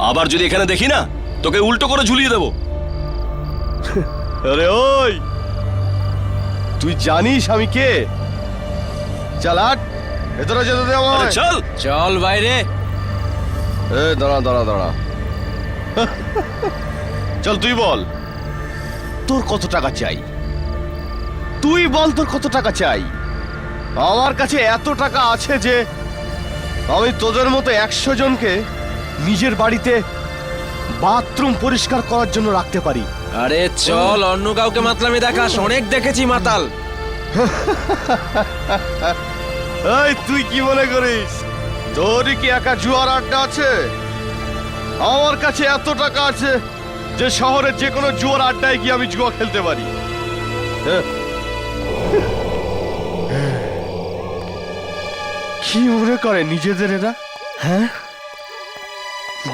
Speaker 7: আবার যদি এখানে দেখি না তোকে উল্টো করে ঝুলিয়ে দেবো।
Speaker 8: আরে ওই, তুই জানিস আমি কে? চল আট, ভেতরে যেতে দে
Speaker 7: আরে
Speaker 8: আমায়।
Speaker 7: চল।
Speaker 2: চল বাইরে।
Speaker 8: এ দাঁড়া দাঁড়া দাঁড়া। চল তুই বল, তোর কত টাকা চাই? তুই বল তোর কত টাকা চাই? আমার কাছে এত টাকা আছে যে আমি তোদের মতো 100 জনকে নিজের বাড়িতে বাথরুম পরিষ্কার করার জন্য রাখতে পারি।
Speaker 2: আরে চল, অন্য কাউকে মাতলামি দেখাস, অনেক দেখেছি মাতাল।
Speaker 8: এই তুই কি মনে করিস তোর কি একা জুয়ার আড্ডা আছে? আমার কাছে এত টাকা আছে যে শহরের যে কোনো জুয়ার আড্ডায় গিয়ে আমি জুয়া খেলতে পারি। কি মনে করে নিজেদের এরা? হ্যাঁ,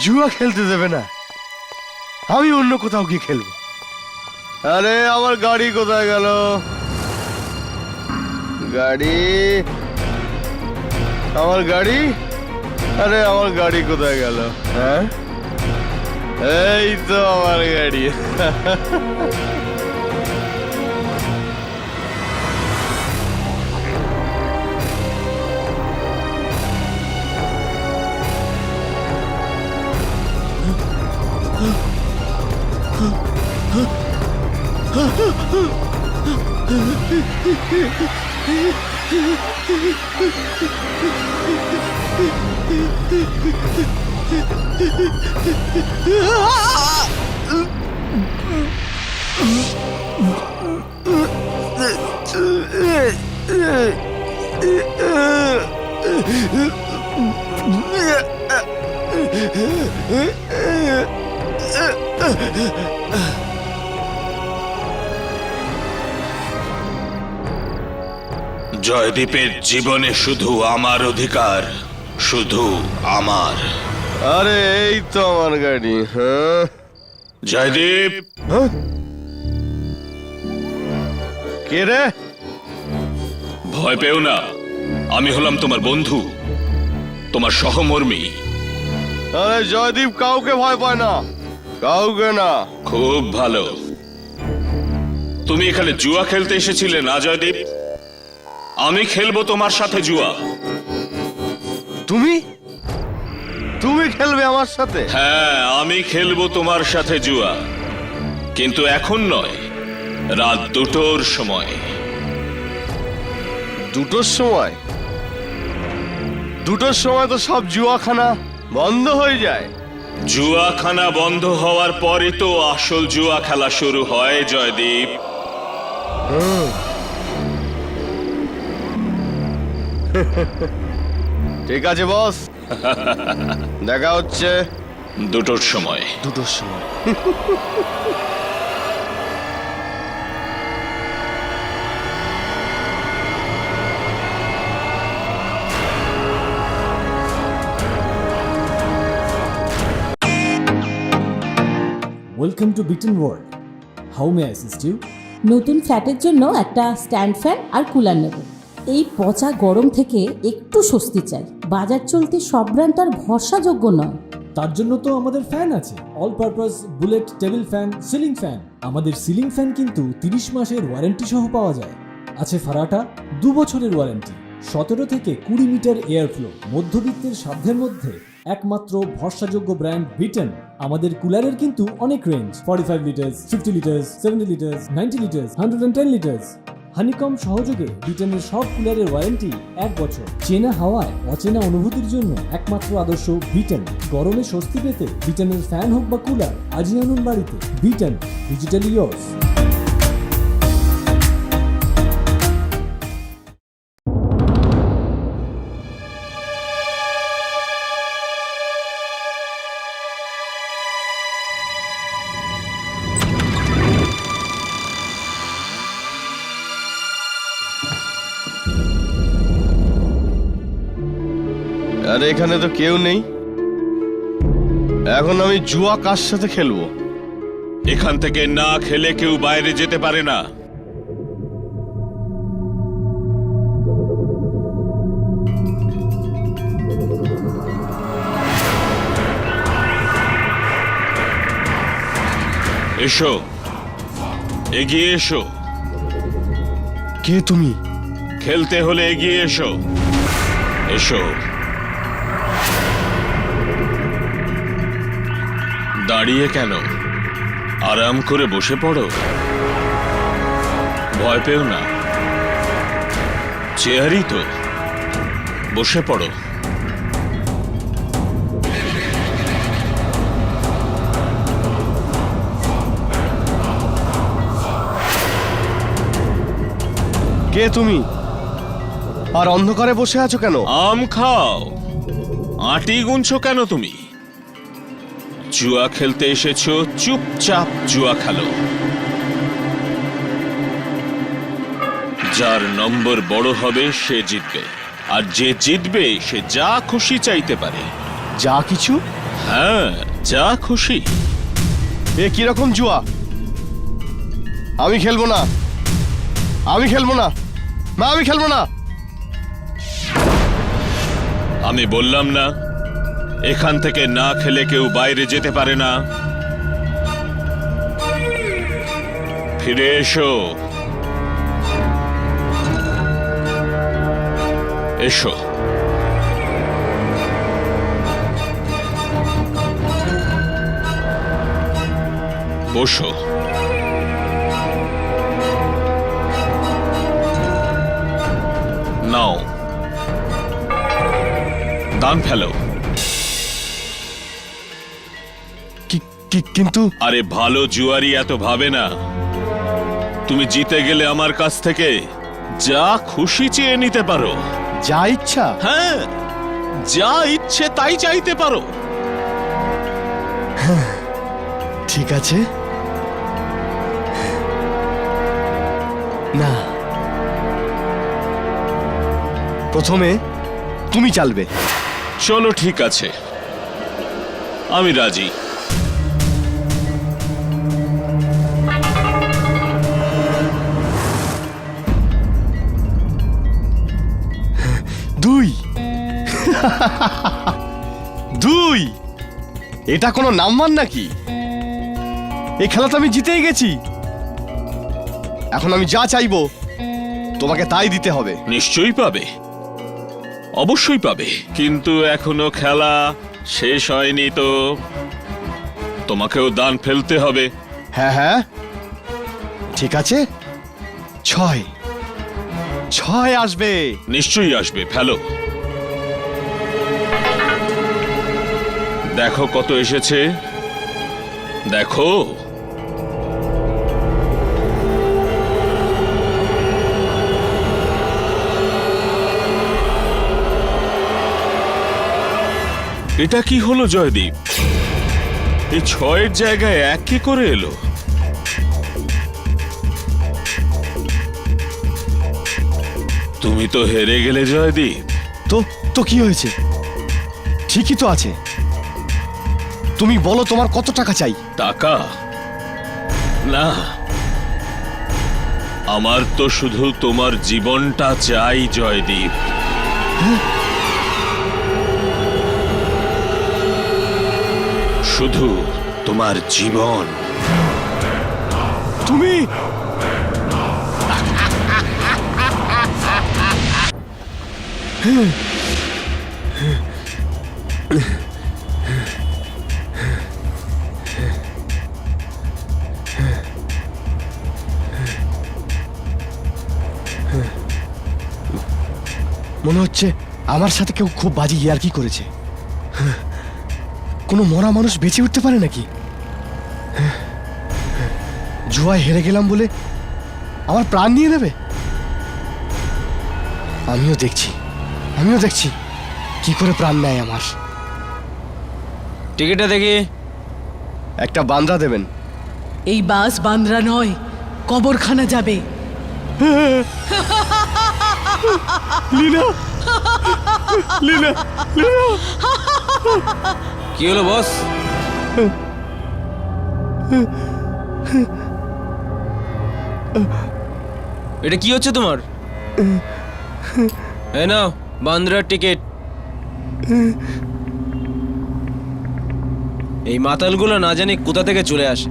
Speaker 8: জুয়া খেলতে দেবে না, আমি অন্য কোথাও গিয়ে খেলবো। আরে আমার গাড়ি কোথায় গেল? গাড়ি, আমার গাড়ি, আরে আমার গাড়ি কোথায় গেল? হ্যাঁ, এই তো আমার গাড়ি।
Speaker 6: জয়দীপের জীবনে শুধু আমার অধিকার, শুধু আমার।
Speaker 8: আরে এই তো আমার গাড়ি। হ্যাঁ,
Speaker 6: জয়দীপ,
Speaker 8: কে রে?
Speaker 6: ভয় পেও না, আমি হলাম তোমার বন্ধু, তোমার সহমর্মী।
Speaker 8: আরে জয়দীপ কাউকে ভয় পায় না, কাউকে না।
Speaker 6: খুব ভালো। তুমি এখানে জুয়া খেলতে এসেছিলে না জয়দীপ? আমি খেলবো তোমার সাথে জুয়া।
Speaker 8: তুমি তুমি খেলবে আমার সাথে?
Speaker 6: হ্যাঁ, আমি খেলবো তোমার সাথে জুয়া, কিন্তু এখন নয়, রাত 2টোর সময়।
Speaker 8: 2টোর সময়? 2টোর সময় তো সব জুয়াখানা বন্ধ হয়ে যায়।
Speaker 9: জুয়াখানা বন্ধ হওয়ার পরে তো আসল জুয়া খেলা শুরু হয় জয়দীপ।
Speaker 8: ঠিক আছে বস, দেখা হচ্ছে
Speaker 9: 2টোর সময়।
Speaker 8: 2টোর সময়।
Speaker 10: Welcome to Bitten world. How may I assist you?
Speaker 11: নতুন ফ্ল্যাটের জন্য একটা স্ট্যান্ড ফ্যান আর কুলার নেব। এই পচা গরম থেকে একটু স্বস্তি চাই। বাজার চলতে সব ব্র্যান্ড তো আর ভরসাযোগ্য নয়।
Speaker 10: তার জন্য তো আমাদের ফ্যান আছে, all purpose bullet table fan, ceiling fan. আমাদের সিলিং ফ্যান কিন্তু 30 মাসের ওয়ারেন্টি সহ পাওয়া যায়। আছে ফারাটা 2 বছরের ওয়ারেন্টি, 17 থেকে 20 মিটার এয়ার ফ্লো। মধ্যবিত্তের সাধ্যের মধ্যে একমাত্র ভরসাযোগ্য ব্র্যান্ড বিটেন। আমাদের কুলারের কিন্তু অনেক range, 45 litres, 50 litres, 70 litres, 90 litres, 110 litres. Honeycomb সহযোগে বিটেনের সব কুলারের ওয়ারেন্টি 1 বছর। চেনা হাওয়ায় অচেনা অনুভূতির জন্য একমাত্র আদর্শ বিটেন। গরমে স্বস্তি পেতে বিটেনের ফ্যান হোক বা কুলার, আজই আনুন বাড়িতে। Beaten, digitally yours.
Speaker 8: আরে এখানে তো কেউ নেই, এখন আমি জুয়া কার সাথে খেলবো?
Speaker 9: এখান থেকে না খেলে কেউ বাইরে যেতে পারে না। এসো, এগিয়ে এসো।
Speaker 8: কে তুমি?
Speaker 9: খেলতে হলে এগিয়ে এসো। এসো। দাঁড়িয়ে কেন? আরাম করে বসে পড়ো। ভয় পেও না, চেয়ারই তো, বসে পড়ো।
Speaker 8: কে তুমি? আর অন্ধকারে বসে আছো কেন?
Speaker 9: আম খাও, আটি গুনছো কেন তুমি? জুয়া খেলতে এসেছো, চুপচাপ জুয়া খেলো। যার নম্বর বড় হবে সে জিতবে, আর যে জিতবে সে যা খুশি চাইতে পারে।
Speaker 8: যা কিছু?
Speaker 9: হ্যাঁ, যা খুশি।
Speaker 8: এ কিরকম জুয়া? আমি খেলবো না, আমি খেলবো না, না আমি খেলবো না।
Speaker 9: আমি বললাম না, এখান থেকে না খেলে কেউ বাইরে যেতে পারে না। ফিরে এসো, এসো। বসো। নাও, দান ফেলো।
Speaker 8: কিন্তু
Speaker 9: আরে ভালো জুয়ারি এত ভাবে না। তুমি জিতে গেলে আমার কাছ থেকে যা খুশি চেয়ে নিতে পারো।
Speaker 8: যা ইচ্ছা?
Speaker 9: হ্যাঁ, যা ইচ্ছে তাই চাইতে পারো।
Speaker 8: ঠিক আছে। না, প্রথমে তুমি চালবে।
Speaker 9: চলো ঠিক আছে, আমি রাজি।
Speaker 8: দুই। দুই? এটা কোনো নাম্বার নাকি? এই খেলা তো আমি জিতেই গেছি। এখন আমি যা চাইবো তোমাকে তাই দিতে হবে।
Speaker 9: নিশ্চয়ই পাবে, অবশ্যই পাবে, কিন্তু এখনো খেলা শেষ হয়নি তো। তোমাকেও দান ফেলতে হবে।
Speaker 8: হ্যাঁ হ্যাঁ, ঠিক আছে। 6। ছয় আসবে।
Speaker 9: নিশ্চয়ই আসবে, ফেলো। দেখো কত এসেছে, দেখো। এটা কি হলো জয়দীপ? এই 6-এর জায়গায় 1 কি করে এলো? তুমি তো হেরে গেলে জয়দীপ।
Speaker 8: তো তো কি হয়েছে? ঠিকই তো আছে। তুমি বলো তোমার কত টাকা চাই?
Speaker 9: টাকা না, আমার তো শুধু তোমার জীবনটা চাই জয়দীপ। শুধু তোমার জীবন।
Speaker 8: তুমি মনে হচ্ছে আমার সাথে কেউ খুব বাজে ইয়ার্কি করেছে। কোনো মরা মানুষ বেঁচে উঠতে পারে নাকি? জুয়ায় হেরে গেলাম বলে আমার প্রাণ নিয়ে নেবে? আমিও দেখছি কি করে প্রাণ নেয় আমার।
Speaker 2: টিকিটটা দেখি।
Speaker 8: একটা বান্দ্রা দেবেন।
Speaker 1: এই বাস বান্দ্রা নয়, কবরখানা যাবে।
Speaker 2: কি হলো বস? এটা কি হচ্ছে তোমার? এই নাও বান্দ্রার টিকিট। এই মাতালগুলো না জানি কোথা থেকে চলে আসে।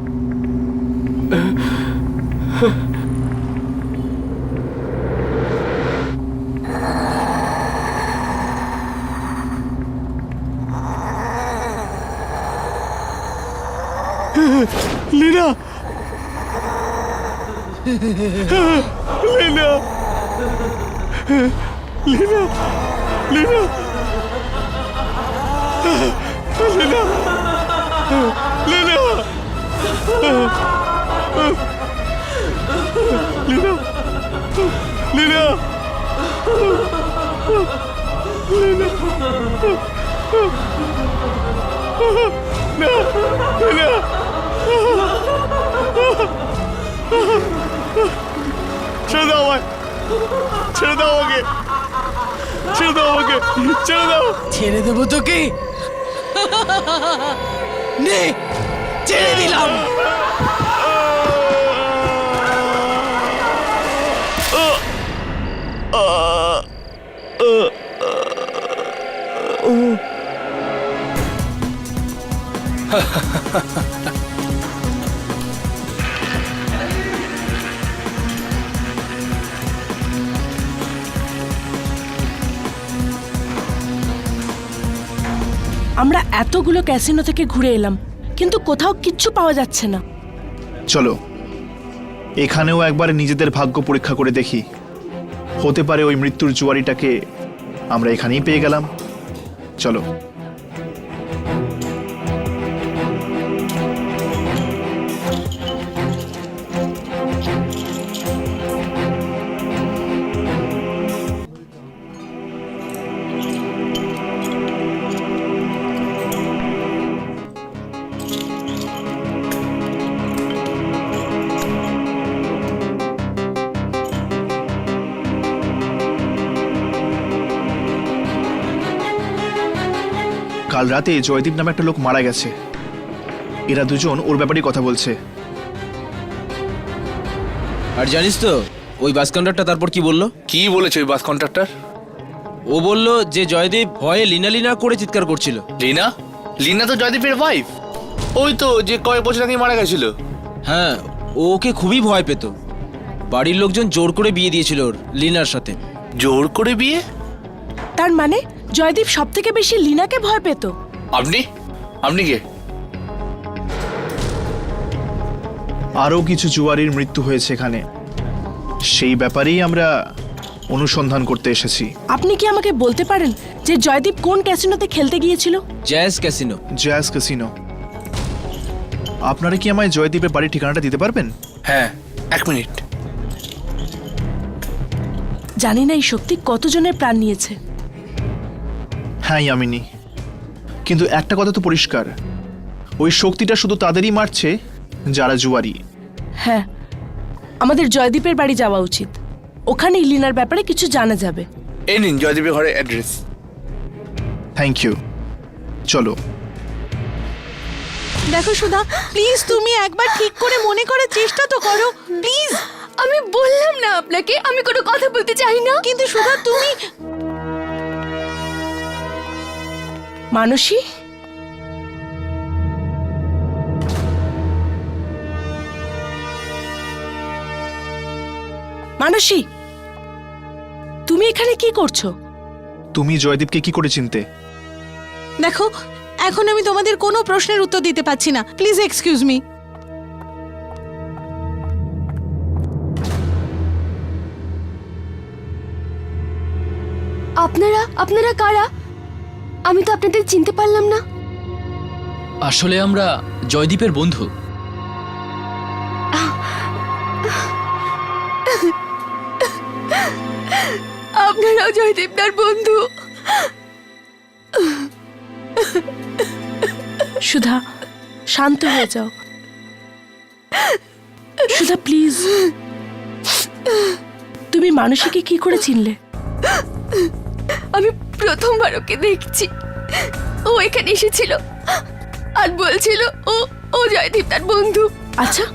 Speaker 8: লীনা, লীনা, লীনা, লীনা, লীনা, লীনা, লীনা, লীনা, না, লীনা, ছেড়ে দাও আমায়, ছেড়ে দাও আমাকে, ছেড়ে দাও আমাকে, ছেড়ে দাও।
Speaker 1: ছেড়ে দেবো তোকে? নে, ছেড়ে দিলাম।
Speaker 3: আমরা এতগুলো ক্যাসিনো থেকে ঘুরে এলাম, কিন্তু কোথাও কিচ্ছু পাওয়া যাচ্ছে না।
Speaker 5: চলো এখানেও একবার নিজেদের ভাগ্য পরীক্ষা করে দেখি। হতে পারে ওই মৃত্যুর জুয়ারিটাকে আমরা এখানেই পেয়ে গেলাম। চলো। কাল রাতে জয়দীপ নামে একটা লোক মারা গেছে। এরা দুজন ওর ব্যাপারে কথা বলছে।
Speaker 2: আর জানিস তো ওই বাস কন্ডাক্টর তারপর কি বললো?
Speaker 6: কি বলেছে ওই বাস কন্ট্রাক্টর?
Speaker 2: ও বলল যে জয়দীপ ভয়ে লিনা লিনা করে চিৎকার করছিল।
Speaker 6: লীনা? লীনা তো জয়দীপের ওয়াইফ। ওই তো যে কয়েক বছর আগে মারা গেছিল।
Speaker 2: হ্যাঁ, ও ওকে খুবই ভয় পেত। বাড়ির লোকজন জোর করে বিয়ে দিয়েছিল ওর লিনার সাথে।
Speaker 6: জোর করে বিয়ে?
Speaker 3: তার মানে জয়দীপ সব থেকে বেশি লীনাকে ভয় পেত।
Speaker 6: আপনি কে?
Speaker 5: আরও কিছু জুয়ারির মৃত্যু হয়েছে এখানে, সেই ব্যাপারেই আমরা অনুসন্ধান করতে এসেছি।
Speaker 3: আপনি কি আমাকে বলতে পারেন যে জয়দীপ কোন ক্যাসিনোতে খেলতে গিয়েছিল?
Speaker 2: Jazz casino.
Speaker 5: Jazz casino. আপনারা কি আমায় জয়দীপের বাড়ির ঠিকানাটা দিতে পারবেন?
Speaker 6: হ্যাঁ, 1 মিনিট।
Speaker 3: জানি না এই শক্তি কতজনের প্রাণ নিয়েছে।
Speaker 5: হ্যাঁ ইয়ামিনী, কিন্তু একটা কথা তো পরিষ্কার, ওই শক্তিটা শুধু তাদেরই মারছে যারা জুয়ারি।
Speaker 3: হ্যাঁ, আমাদের জয়দীপের বাড়ি যাওয়া উচিত। ওখানে ইলিনার ব্যাপারে কিছু জানা যাবে।
Speaker 6: এই নিন জয়দীপের ঘরের অ্যাড্রেস।
Speaker 5: থ্যাংক ইউ, চলো।
Speaker 1: দেখো সুধা, প্লিজ তুমি একবার ঠিক করে মনে করার চেষ্টা তো করো প্লিজ।
Speaker 12: আমি বললাম না আপনাকে আমি কোনো কথা বলতে চাই না।
Speaker 1: কিন্তু সুধা তুমি
Speaker 3: মানসী, মানসী, তুমি এখানে কি করছো?
Speaker 5: তুমি জয়দীপকে কি করে চিনতে?
Speaker 1: দেখো, এখন আমি তোমাদের কোনো প্রশ্নের উত্তর দিতে পারছি না, প্লিজ এক্সকিউজ মি।
Speaker 12: আপনারা কারা? আমি তো আপনাদের চিনতে পারলাম না।
Speaker 4: আসলে আমরা জয়দীপের বন্ধু।
Speaker 12: আপনারাও জয়দীপদার বন্ধু?
Speaker 3: সুধা, শান্ত হয়ে যাও। সুধা প্লিজ। তুমি মানসীকে কি করে চিনলে?
Speaker 12: আমি প্রথমবার ওকে দেখছি। ও এখানে এসেছিল আর বলছিল ও জয়দীপ তার বন্ধু।
Speaker 3: আচ্ছা,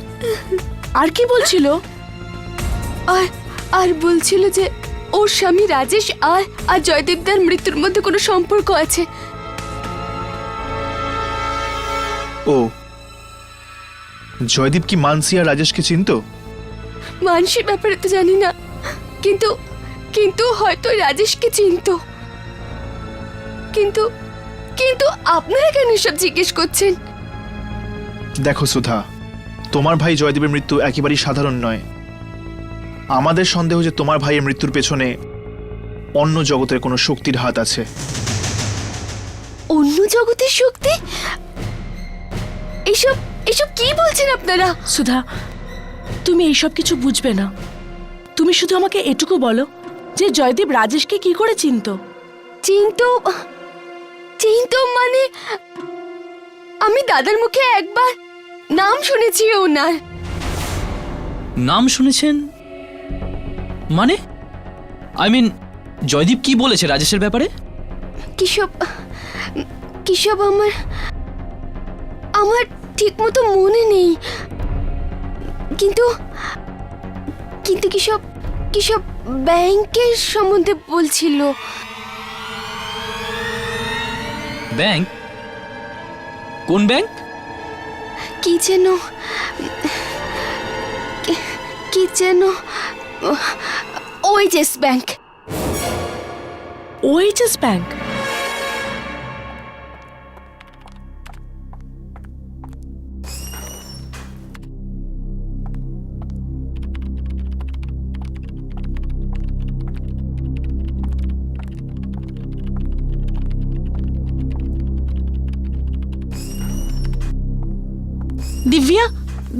Speaker 3: আর কি বলছিল?
Speaker 12: আর বলছিল যে ওর স্বামী রাজেশ আর জয়দীপদার মৃত্যুর মধ্যে কোনো সম্পর্ক আছে।
Speaker 5: ও, জয়দীপ কি মানসী আর রাজেশকে চিনতো?
Speaker 12: মানসীর ব্যাপারে তো জানি না, কিন্তু হয়তো রাজেশকে চিনতো। কিন্তু আপনারা কেন সব জিজ্ঞেস করছেন?
Speaker 5: দেখো সুধা, তোমার ভাই জয়দীপের মৃত্যু একেবারেই সাধারণ নয়। আমাদের সন্দেহ যে তোমার ভাইয়ের মৃত্যুর পেছনে অন্য জগতের কোনো শক্তির হাত আছে।
Speaker 12: অন্য জগতের শক্তি? এসব কি বলছেন আপনারা?
Speaker 3: সুধা, তুমি এইসব কিছু বুঝবে না। তুমি শুধু আমাকে এটুকু বলো যে জয়দীপ রাজেশকে কি করে চিনতো?
Speaker 12: চিনতো মানে আমি দাদার মুখে একবার নাম শুনেছি ওনার।
Speaker 4: নাম শুনেছেন মানে? আই মিন, জয়দীপ কি বলেছে রাজেশের ব্যাপারে?
Speaker 12: কিসব আমার ঠিক মতো মনে নেই, কিন্তু কিসব ব্যাংকের সম্বন্ধে বলছিল।
Speaker 4: ব্যাংক? কোন ব্যাংক?
Speaker 12: কি যেন ওএইচএস ব্যাংক।
Speaker 3: ওএইচএস ব্যাংক?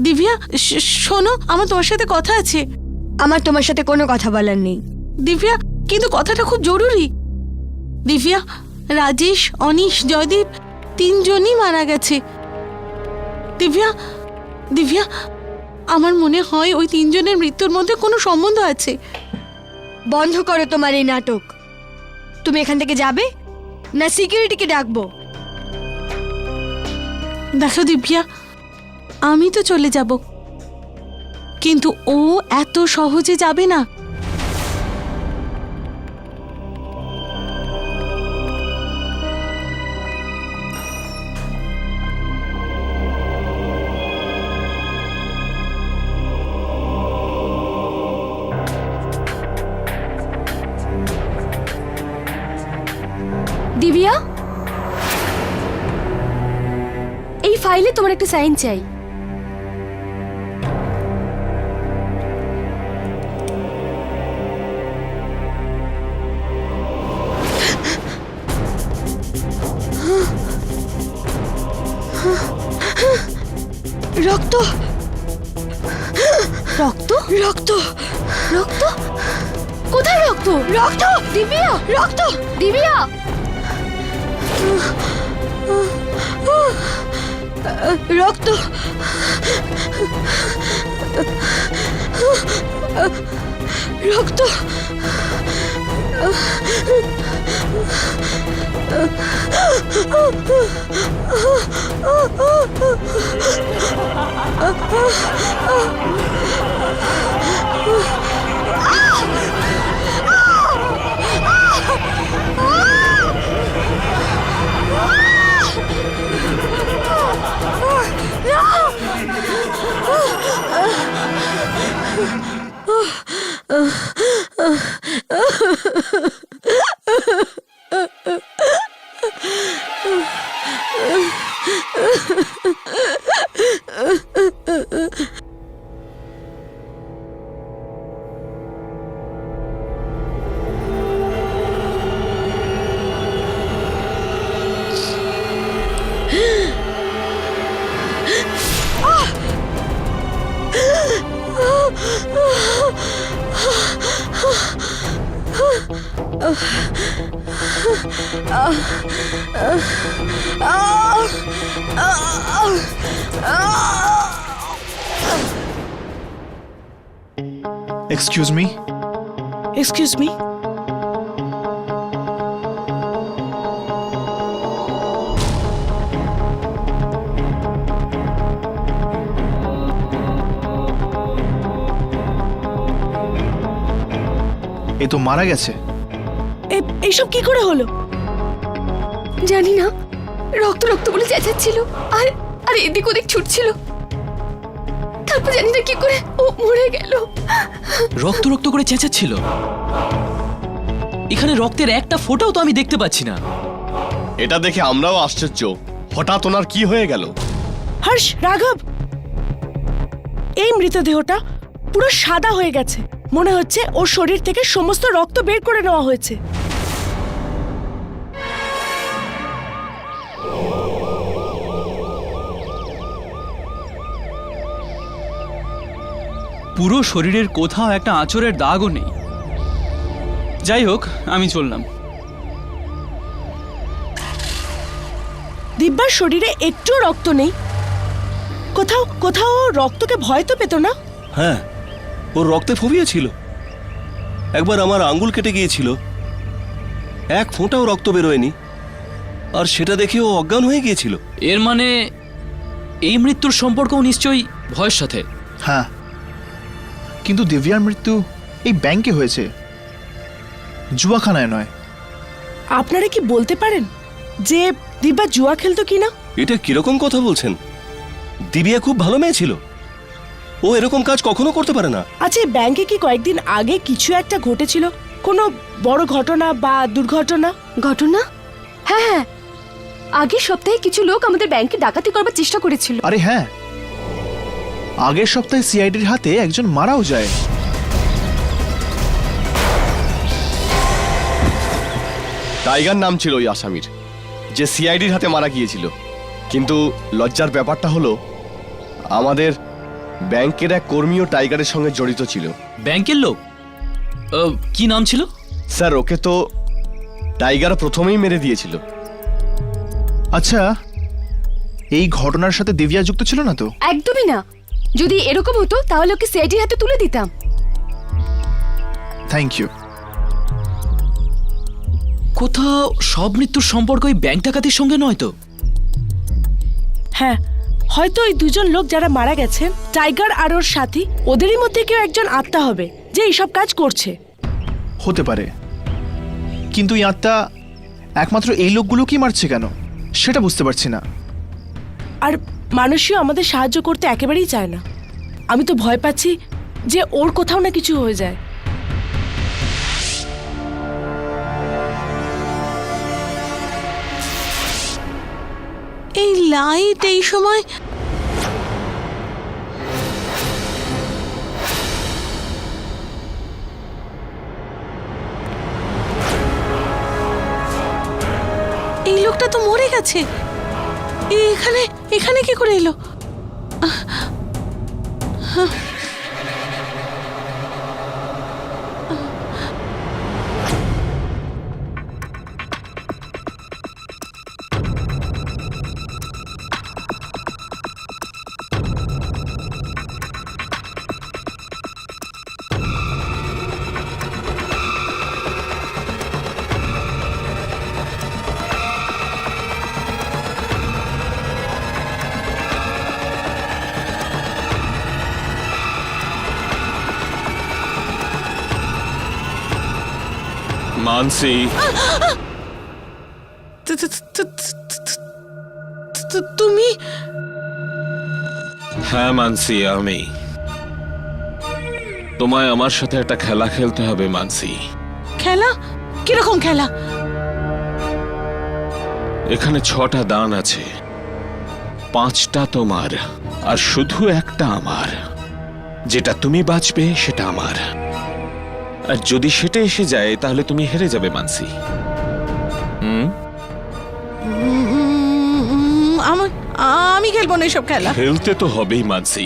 Speaker 1: দিব্যা, শোনো, আমার তোমার সাথে কথা আছে।
Speaker 12: আমার তোমার সাথে কোনো কথা বলার নেই।
Speaker 1: দিব্যা, কিন্তু কথাটা খুব জরুরি। দিব্যা, রাজেশ, অনিশ, জয়দীপ তিনজনই মারা গেছে। দিব্যা, আমার মনে হয় ওই তিনজনের মৃত্যুর মধ্যে কোনো সম্বন্ধ আছে।
Speaker 12: বন্ধ করো তোমার এই নাটক। তুমি এখান থেকে যাবে না সিকিউরিটিকে ডাকবো?
Speaker 1: দেখো দিব্যা, আমি তো চলে যাব, কিন্তু ও এত সহজে যাবে না।
Speaker 12: দিব্যা, এই ফাইলে তোমার একটা সাইন চাই। রক্ত রক্ত রক্ত রক্ত কোথায় রক্ত? রক্ত দিব্যা, রক্ত দিব্যা। রক্ত রক্ত
Speaker 5: এক্সকিউজ মি।
Speaker 3: Excuse me.
Speaker 5: এ তো মারা গেছে।
Speaker 3: এইসব কি করে হলো?
Speaker 12: জানি না, রক্ত রক্ত বলে চেঁচাচ্ছিল আর আর এদিক ওদিক ছুটছিল, তারপর জানি না কি করে ও মরে গেল।
Speaker 4: রক্ত রক্ত করে চেঁচাচ্ছিল? এখানে রক্তের একটা ফোঁটাও তো আমি দেখতে পাচ্ছি না।
Speaker 8: এটা দেখে আমরাও আশ্চর্য, হঠাৎ ওনার কি হয়ে গেল?
Speaker 3: হর্ষ, রাঘব, এই মৃতদেহটা পুরো সাদা হয়ে গেছে। মনে হচ্ছে ওর শরীর থেকে সমস্ত রক্ত বের করে নেওয়া হয়েছে।
Speaker 13: পুরো শরীরের কোথাও একটা আঁচড়ের দাগও নেই। যাই হোক, আমি চললাম।
Speaker 3: দিব্যার শরীরে একটুও রক্ত নেই। কোথাও কোথাও রক্তকে ভয় তো পেত না?
Speaker 7: হ্যাঁ, ওর রক্তে ফোবিয়া ছিল। একবার আমার আঙ্গুল কেটে গিয়েছিল, এক ফোঁটাও রক্ত বেরোয়নি, আর সেটা দেখে ও অজ্ঞান হয়ে গিয়েছিল।
Speaker 4: এর মানে এই মৃত্যুর সম্পর্কও নিশ্চয়ই ভয়ের সাথে।
Speaker 5: হ্যাঁ, কিন্তু দিব্যার মৃত্যু এই ব্যাংকে হয়েছে, জুয়াখানায় নয়।
Speaker 3: আপনারা কি বলতে পারেন যে দিব্যা জুয়া খেলতো কিনা?
Speaker 7: এটা কিরকম কথা বলছেন? দিব্যা খুব ভালো মেয়ে ছিল, ও এরকম কাজ কখনো করতে পারে না।
Speaker 3: আচ্ছা, এই ব্যাংকে কি কয়েকদিন আগে কিছু একটা ঘটেছিল? কোনো বড় ঘটনা বা দুর্ঘটনা?
Speaker 12: ঘটনা? হ্যাঁ হ্যাঁ, আগের সপ্তাহে কিছু লোক আমাদের ব্যাংকে ডাকাতি করবার চেষ্টা করেছিল।
Speaker 5: আরে হ্যাঁ, আগের সপ্তাহে সিআইডির হাতে একজন মারাও যায়।
Speaker 8: টাইগার নাম ছিল ওই আসামির, যে সিআইডির হাতে মারা গিয়েছিল। কিন্তু লজ্জার ব্যাপারটা হলো, আমাদের ব্যাংকের এক কর্মীও টাইগারের সঙ্গে জড়িত ছিল।
Speaker 4: ব্যাংকের লোক? কি নাম ছিল?
Speaker 8: স্যার, ওকে তো টাইগার প্রথমেই মেরে দিয়েছিল।
Speaker 5: আচ্ছা, এই ঘটনার সাথে দিব্যা যুক্ত ছিল না তো?
Speaker 12: একদমই না। যদি এরকম হতো তাহলে ওকে সিআইডির হাতে তুলে দিতাম।
Speaker 5: Thank you.
Speaker 4: কোথাও সব মৃত্যুর সম্পর্ক ওই ব্যাংক ডাকাতির সঙ্গে নয় তো?
Speaker 3: হ্যাঁ, হয়তো ওই দুজন লোক যারা মারা গেছেন, টাইগার আর ওর সাথী, ওদেরই মধ্যে কেউ একজন আত্মা হবে যে এইসব কাজ করছে।
Speaker 5: হতে পারে, কিন্তু এই আত্মা একমাত্র এই লোকগুলোকেই মারছে কেন সেটা বুঝতে পারছি না।
Speaker 3: আর মানুষও আমাদের সাহায্য করতে একেবারেই চায় না। আমি তো ভয় পাচ্ছি যে ওর কোথাও না কিছু হয়ে যায়।
Speaker 1: এই লাইট এই সময় এই লোকটা তো মরে গেছে। এখানে এখানে কি করে এলো?
Speaker 9: মানসি,
Speaker 1: তুমি?
Speaker 9: হ্যাঁ মানসি, আমি। তোমায় আমার সাথে একটা খেলা খেলতে হবে মানসি।
Speaker 1: খেলা? কিরকম খেলা?
Speaker 9: এখানে 6টা দান আছে, 5টা তোমার আর শুধু একটা আমার। যেটা তুমি বাঁচবে সেটা আমার, আর যদি সেটা এসে যায় তাহলে তুমি হেরে যাবে মানসি।
Speaker 1: আমি খেলবো না এসব খেলা।
Speaker 9: খেলতে তো হবেই মানসি।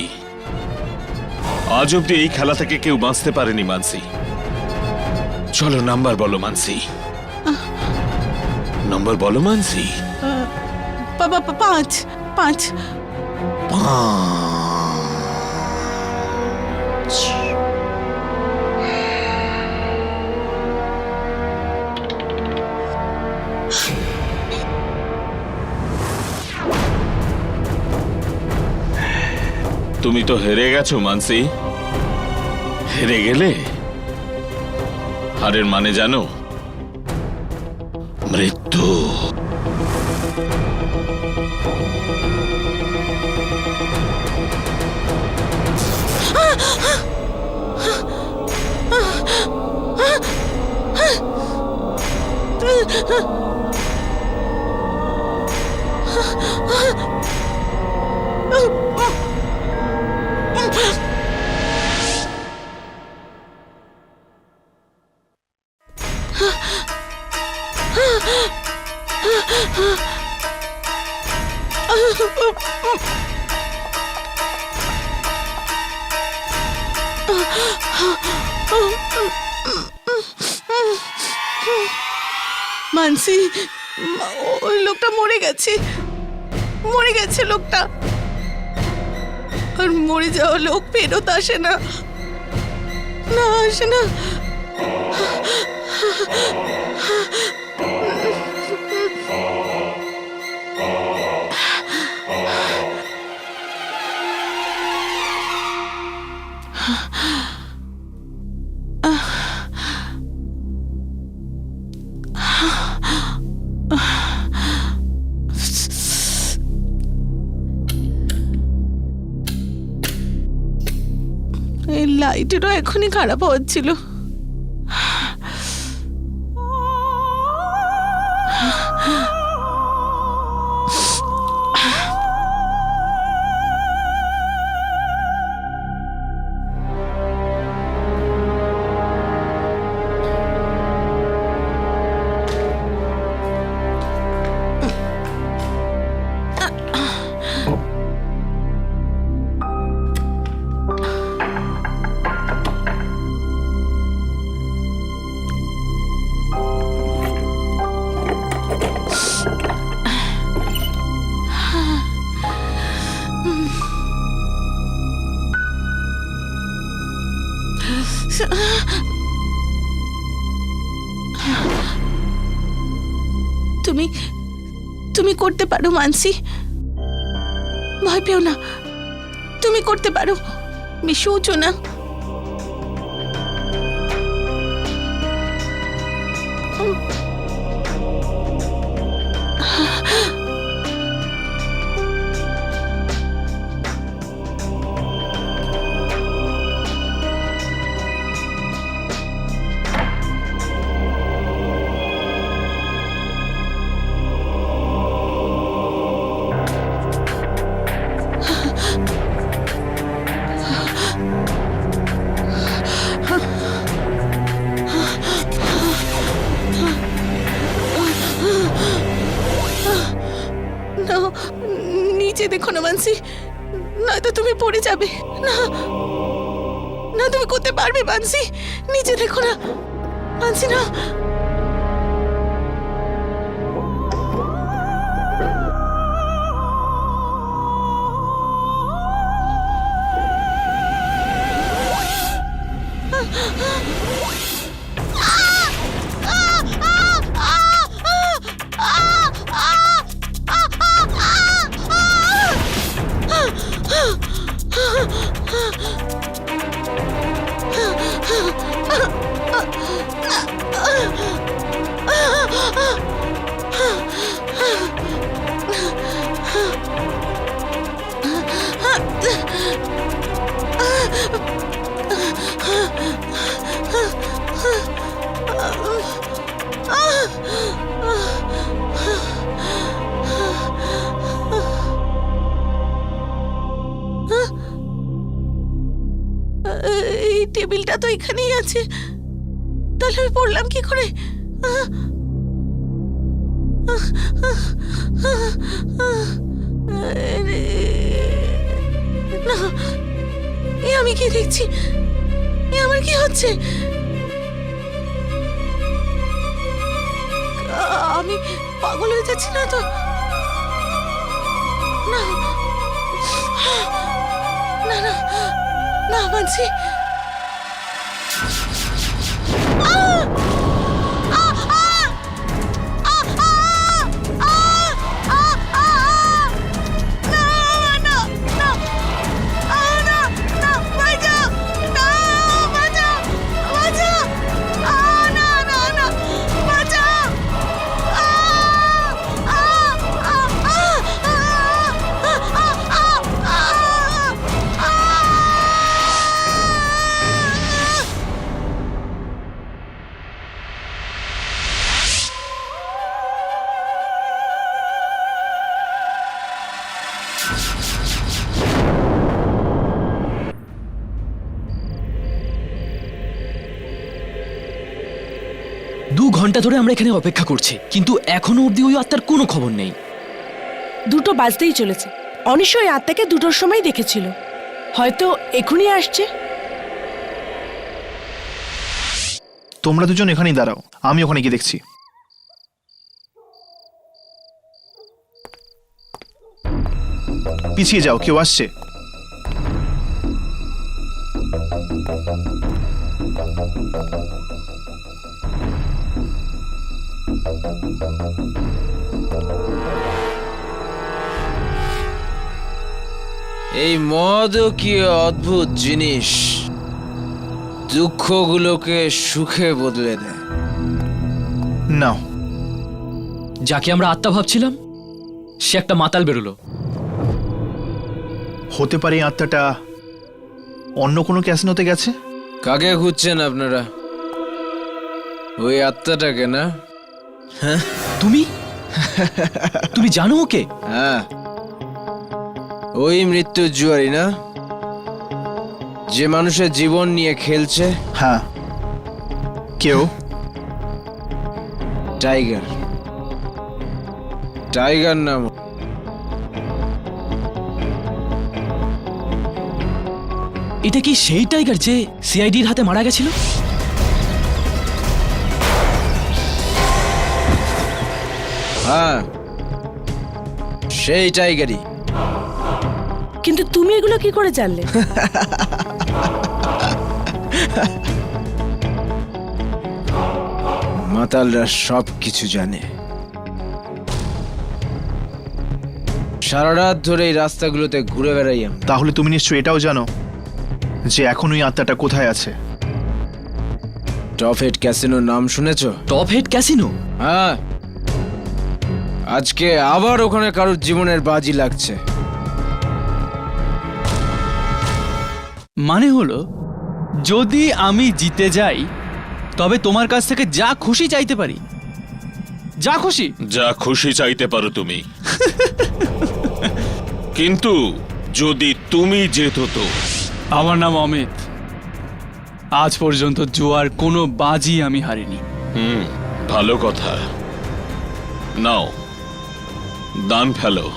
Speaker 9: আজ অব্দি এই খেলা থেকে কেউ বাঁচতে পারেনি মানসি। চলো নাম্বার বলো মানসি, নম্বর বলো মানসি।
Speaker 1: 5।
Speaker 9: তুমি তো হেরে গেছো মানসি। হেরে গেলে হারের মানে জানো? মৃত্যু।
Speaker 1: মানসি, ওই লোকটা মরে গেছে। লোকটা। আর মরে যাওয়া লোক ফেরত আসে না। আসে না। এই লাইটেরও এখনই খারাপ হচ্ছিল। তুমি করতে পারো মানসি, ভয় পেও না। তুমি করতে পারো, বেশি উঁচু না। নিচে দেখো না মানসি, নয়তো তুমি পড়ে যাবে। না না, তুমি করতে পারবে মানসি, নিচে দেখো না মানসি, না। এই টেবিলটা তো এখানেই আছে, তাহলে আমি পড়লাম কি করে? না, এ আমি কি দেখছি? এ আমার কি হচ্ছে? আমি পাগল হয়ে যাচ্ছি না তো? না না না না মানসি,
Speaker 4: দু ঘন্টা ধরে আমরা এখানে অপেক্ষা করছি, কিন্তু এখনো অবধি ওই আত্মার কোনো খবর নেই।
Speaker 3: 2টো বাজতেই চলেছে। অনিশ ওই আত্মাকে 2টোর সময় দেখেছিল, হয়তো এখনই আসছে।
Speaker 5: তোমরা দুজন এখানেই দাঁড়াও, আমি ওখানে গিয়ে দেখছি। পিছিয়ে যাও, কেউ আসছে।
Speaker 2: এই মদও কি অদ্ভুত জিনিস, দুঃখগুলোকে সুখে বদলে দেয়।
Speaker 5: নাও।
Speaker 4: যাকে আমরা আত্মা ভাবছিলাম সে একটা মাতাল বেরোলো।
Speaker 5: হতে পারে এই আত্মাটা অন্য কোনো ক্যাসিনোতে গেছে।
Speaker 2: কাকে খুঁজছেন আপনারা? ওই আত্মাটাকে না?
Speaker 4: তুমি তুমি জানো ওকে?
Speaker 2: হ্যাঁ, ওই মৃত্যুর জুয়ারি না, যে মানুষের জীবন নিয়ে খেলছে।
Speaker 5: হ্যাঁ। কেউ?
Speaker 2: টাইগার। টাইগার নাম।
Speaker 4: এটা কি সেই টাইগার যে সিআইডির হাতে মারা গেছিল?
Speaker 2: হ্যাঁ, সেই টাইগারই।
Speaker 3: কিন্তু তুমি এগুলো কি করে জানলে?
Speaker 2: মাতালরা সব কিছু জানে। সারা রাত ধরে এই রাস্তাগুলোতে ঘুরে বেড়াই আমি।
Speaker 5: তাহলে তুমি নিশ্চয়ই এটাও জানো যে এখন ওই আত্মাটা কোথায় আছে।
Speaker 2: টপ হেড ক্যাসিনোর নাম শুনেছো?
Speaker 4: Top head casino?
Speaker 2: হ্যাঁ, আজকে আবার ওখানে কারোর জীবনের বাজি লাগছে।
Speaker 13: মানে হলো, যদি আমি জিতে যাই তবে তোমার কাছ থেকে যা খুশি চাইতে পারি। যা খুশি?
Speaker 9: যা খুশি চাইতে পারো তুমি। কিন্তু যদি তুমি যেত তো?
Speaker 13: আমার নাম অমিত। আজ পর্যন্ত জুয়ার কোনো বাজি আমি হারিনি।
Speaker 9: ভালো কথা। নাও, দান ফেলো।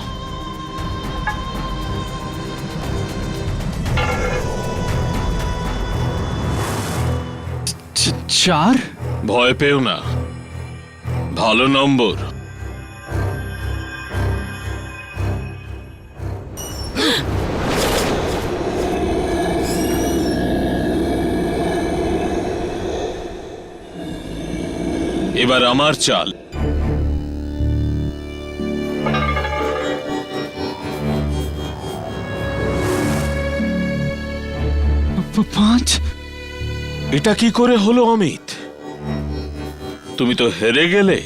Speaker 13: 4।
Speaker 9: ভয় পেও না, ভালো নম্বর। এবার আমার চাল।
Speaker 13: পাঁচ।
Speaker 9: এটা কি করে হলো অমিত? তুমি তো হেরে গেলে।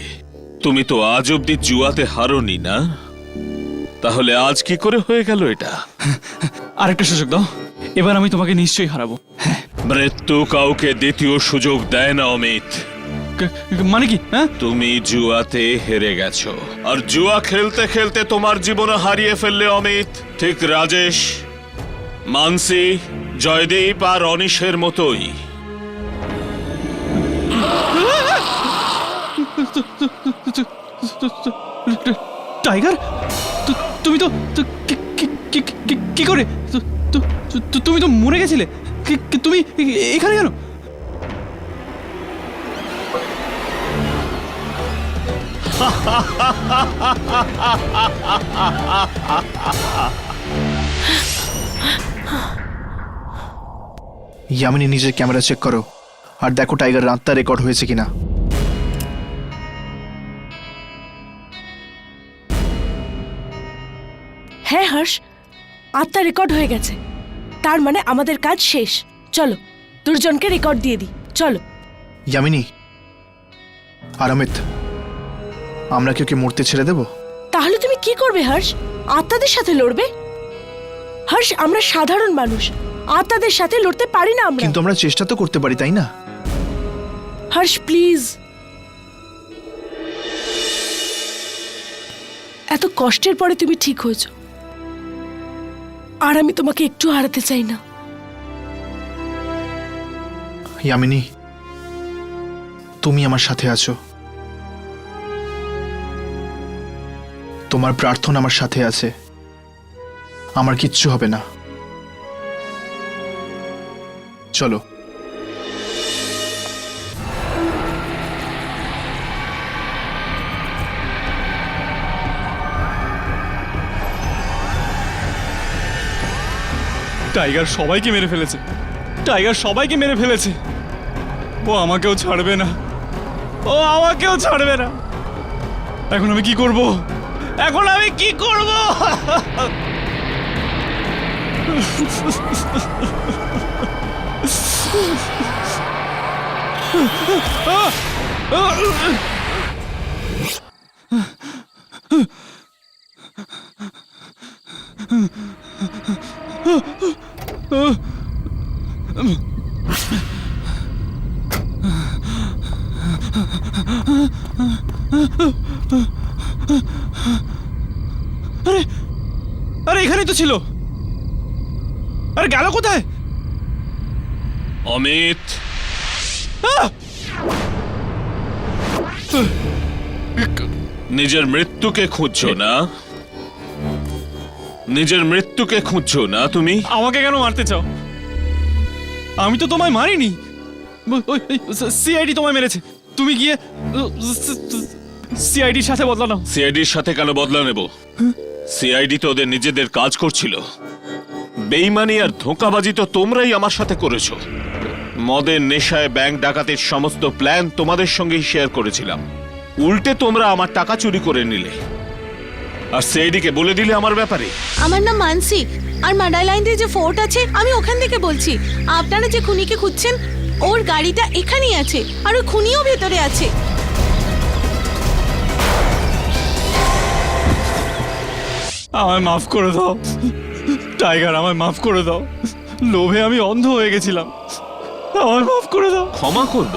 Speaker 9: তুমি তো আজ অব্দি জুয়াতে হারোনি না, তাহলে আজ কি করে হয়ে গেল এটা?
Speaker 13: আরেকটা সুযোগ দাও, এবার আমি তোমাকে নিশ্চয়ই হারাবো।
Speaker 9: মৃত্যু কাউকে দ্বিতীয় সুযোগ দেয় না অমিত।
Speaker 13: মানে কি? হ্যাঁ,
Speaker 9: তুমি জুয়াতে হেরে গেছো, আর জুয়া খেলতে খেলতে তোমার জীবন হারিয়ে ফেললে অমিত। ঠিক রাজেশ, মানসি, জয়দীপ আর অনিশের মতোই।
Speaker 13: টাইগার, তুমি তো কি করে? তুমি তো মরে গেছিলে, তুমি এখানে কেন?
Speaker 5: ইয়ামিনী, নিজের ক্যামেরা চেক করো আর দেখো টাইগার আত্মা রেকর্ড হয়েছে কিনা।
Speaker 3: হ্যাঁ হর্ষ, আত্মা রেকর্ড হয়ে গেছে। তার মানে আমাদের কাজ শেষ। চলো দুজনকে রেকর্ড দিয়ে দিই, চলো।
Speaker 5: ইয়ামিনী আর অমিত, আমরা কি ওকে মরতে ছেড়ে দেব?
Speaker 3: তাহলে তুমি কি করবে হর্ষ? আত্মাদের সাথে লড়বে? হর্ষ, আমরা সাধারণ মানুষ, আত্মাদের সাথে লড়তে পারি না আমরা।
Speaker 5: কিন্তু আমরা চেষ্টা তো করতে পারি, তাই না?
Speaker 3: হর্ষ প্লিজ, এত কষ্টের পরে তুমি ঠিক হয়েছো, আর আমি তোমাকে একটু হারাতে চাই না।
Speaker 5: ইয়ামিনী, তুমি আমার সাথে আছো, তোমার প্রার্থনা আমার সাথে আছে, আমার কিচ্ছু হবে না। চলো।
Speaker 13: টাইগার সবাইকে মেরে ফেলেছে, টাইগার সবাইকে মেরে ফেলেছে। ও আমাকেও ছাড়বে না, ও আমাকেও ছাড়বে না। এখন আমি কি করব? এখন আমি কি করব? আরে আরে, এখানেই তো ছিল। আরে গেল কোথায়?
Speaker 9: অমিত, নিজের মৃত্যুকে খুঁজছো না? নিজের মৃত্যুকে খুঁজছো না তুমি?
Speaker 13: আমাকে কেন মারতে চাও? আমি তো তোমায় মারিনি, সিআইডি তোমায় মেরেছে। তুমি গিয়ে সিআইডির সাথে বদলা নাও।
Speaker 9: সিআইডির সাথে কেন বদলা নেব? সিআইডি তো ওদের নিজেদের কাজ করছিল। বেইমানি আর ধোঁকাবাজি তো তোমরাই আমার সাথে করেছো। মদের নেশায় ব্যাংক ডাকাতির সমস্ত প্ল্যান তোমাদের সঙ্গেই শেয়ার করেছিলাম। উল্টে তোমরা আমার টাকা চুরি করে নিলে, আর সিআইডিকে বলে দিলে আমার ব্যাপারে।
Speaker 1: আমার নাম মানসি, আর মাডাই লাইন দিয়ে যে ফোর্ট আছে আমি ওখান থেকে বলছি। আপনারা যে খুনিকে খুঁজছেন ওর গাড়িটা এখানেই আছে, আর ওই খুনিও ভেতরে আছে।
Speaker 13: আমায় মাফ করে দাও টাইগার, আমায় মাফ করে দাও। লোভে আমি অন্ধ হয়ে গেছিলাম, আমায় মাফ করে দাও।
Speaker 9: ক্ষমা করব?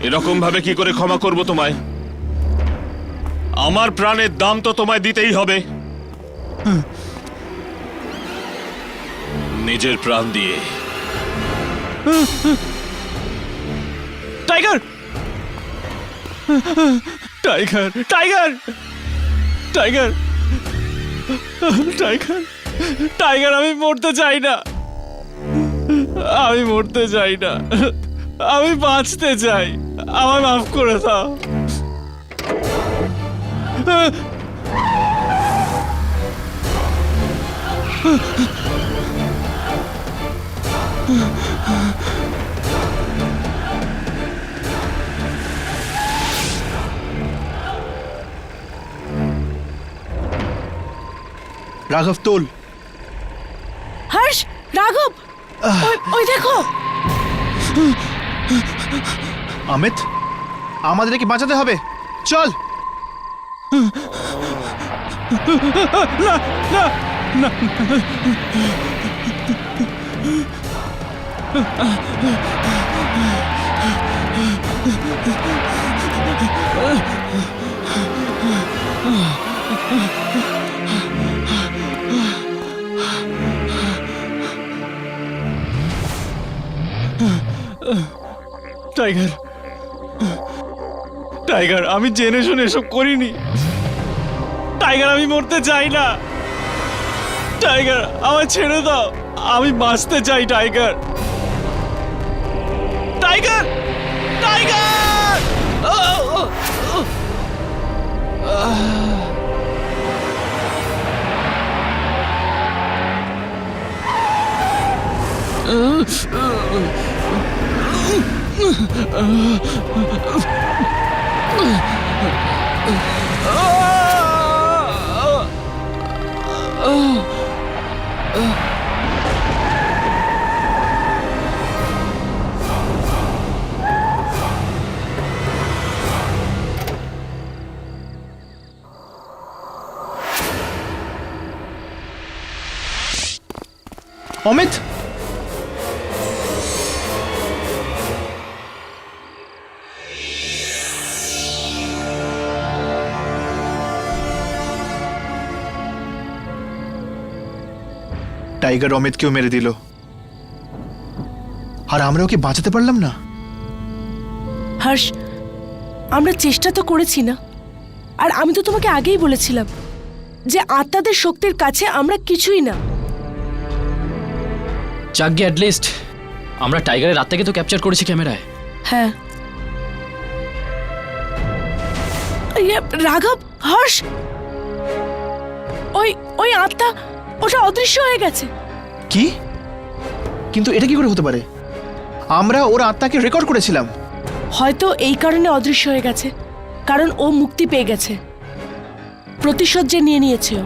Speaker 9: এরকম ভাবে কি করে ক্ষমা করব তোমায়? আমার প্রাণের দাম তো তোমায় দিতেই হবে, নিজের প্রাণ দিয়ে।
Speaker 13: Tiger, tiger, tiger, tiger, tiger, tiger, আমি মরতে চাই না, আমি মরতে চাই না। আমি বাঁচতে চাই, আমায় মাফ করে দাও।
Speaker 5: রাঘব তোল।
Speaker 3: হর্ষ, রাঘব, ওই দেখো।
Speaker 5: অমিত, আমাদের কি বাঁচাতে হবে, চল।
Speaker 13: টাইগার, টাইগার, আমি জেনে শুনে এসব করিনি। টাইগার, আমি মরতে চাই না। টাইগার, আমায় ছেড়ে দাও, আমি বাঁচতে চাই। Tiger, tiger, tiger!
Speaker 5: Amit, tiger অমিতকেও মেরে দিল, আর আমরা ওকে বাঁচাতে পারলাম না।
Speaker 3: হর্ষ, আমরা চেষ্টা তো করেছি না? আর আমি তো তোমাকে আগেই বলেছিলাম যে আত্মাদের শক্তির কাছে আমরা কিছুই না।
Speaker 4: যাকগে, অ্যাটলিস্ট আমরা টাইগারের আত্মাকে তো ক্যাপচার করেছি ক্যামেরায়।
Speaker 3: হ্যাঁ। রাঘব, হর্ষ, ওই আত্মা, ওটা অদৃশ্য হয়ে গেছে।
Speaker 5: কি? কিন্তু এটা কি করে হতে পারে? আমরা ওর আত্মাকে রেকর্ড করেছিলাম।
Speaker 3: হয়তো এই কারণে অদৃশ্য হয়ে গেছে, কারণ ও মুক্তি পেয়ে গেছে, প্রতিশোধ যে নিয়ে নিয়েছে ও।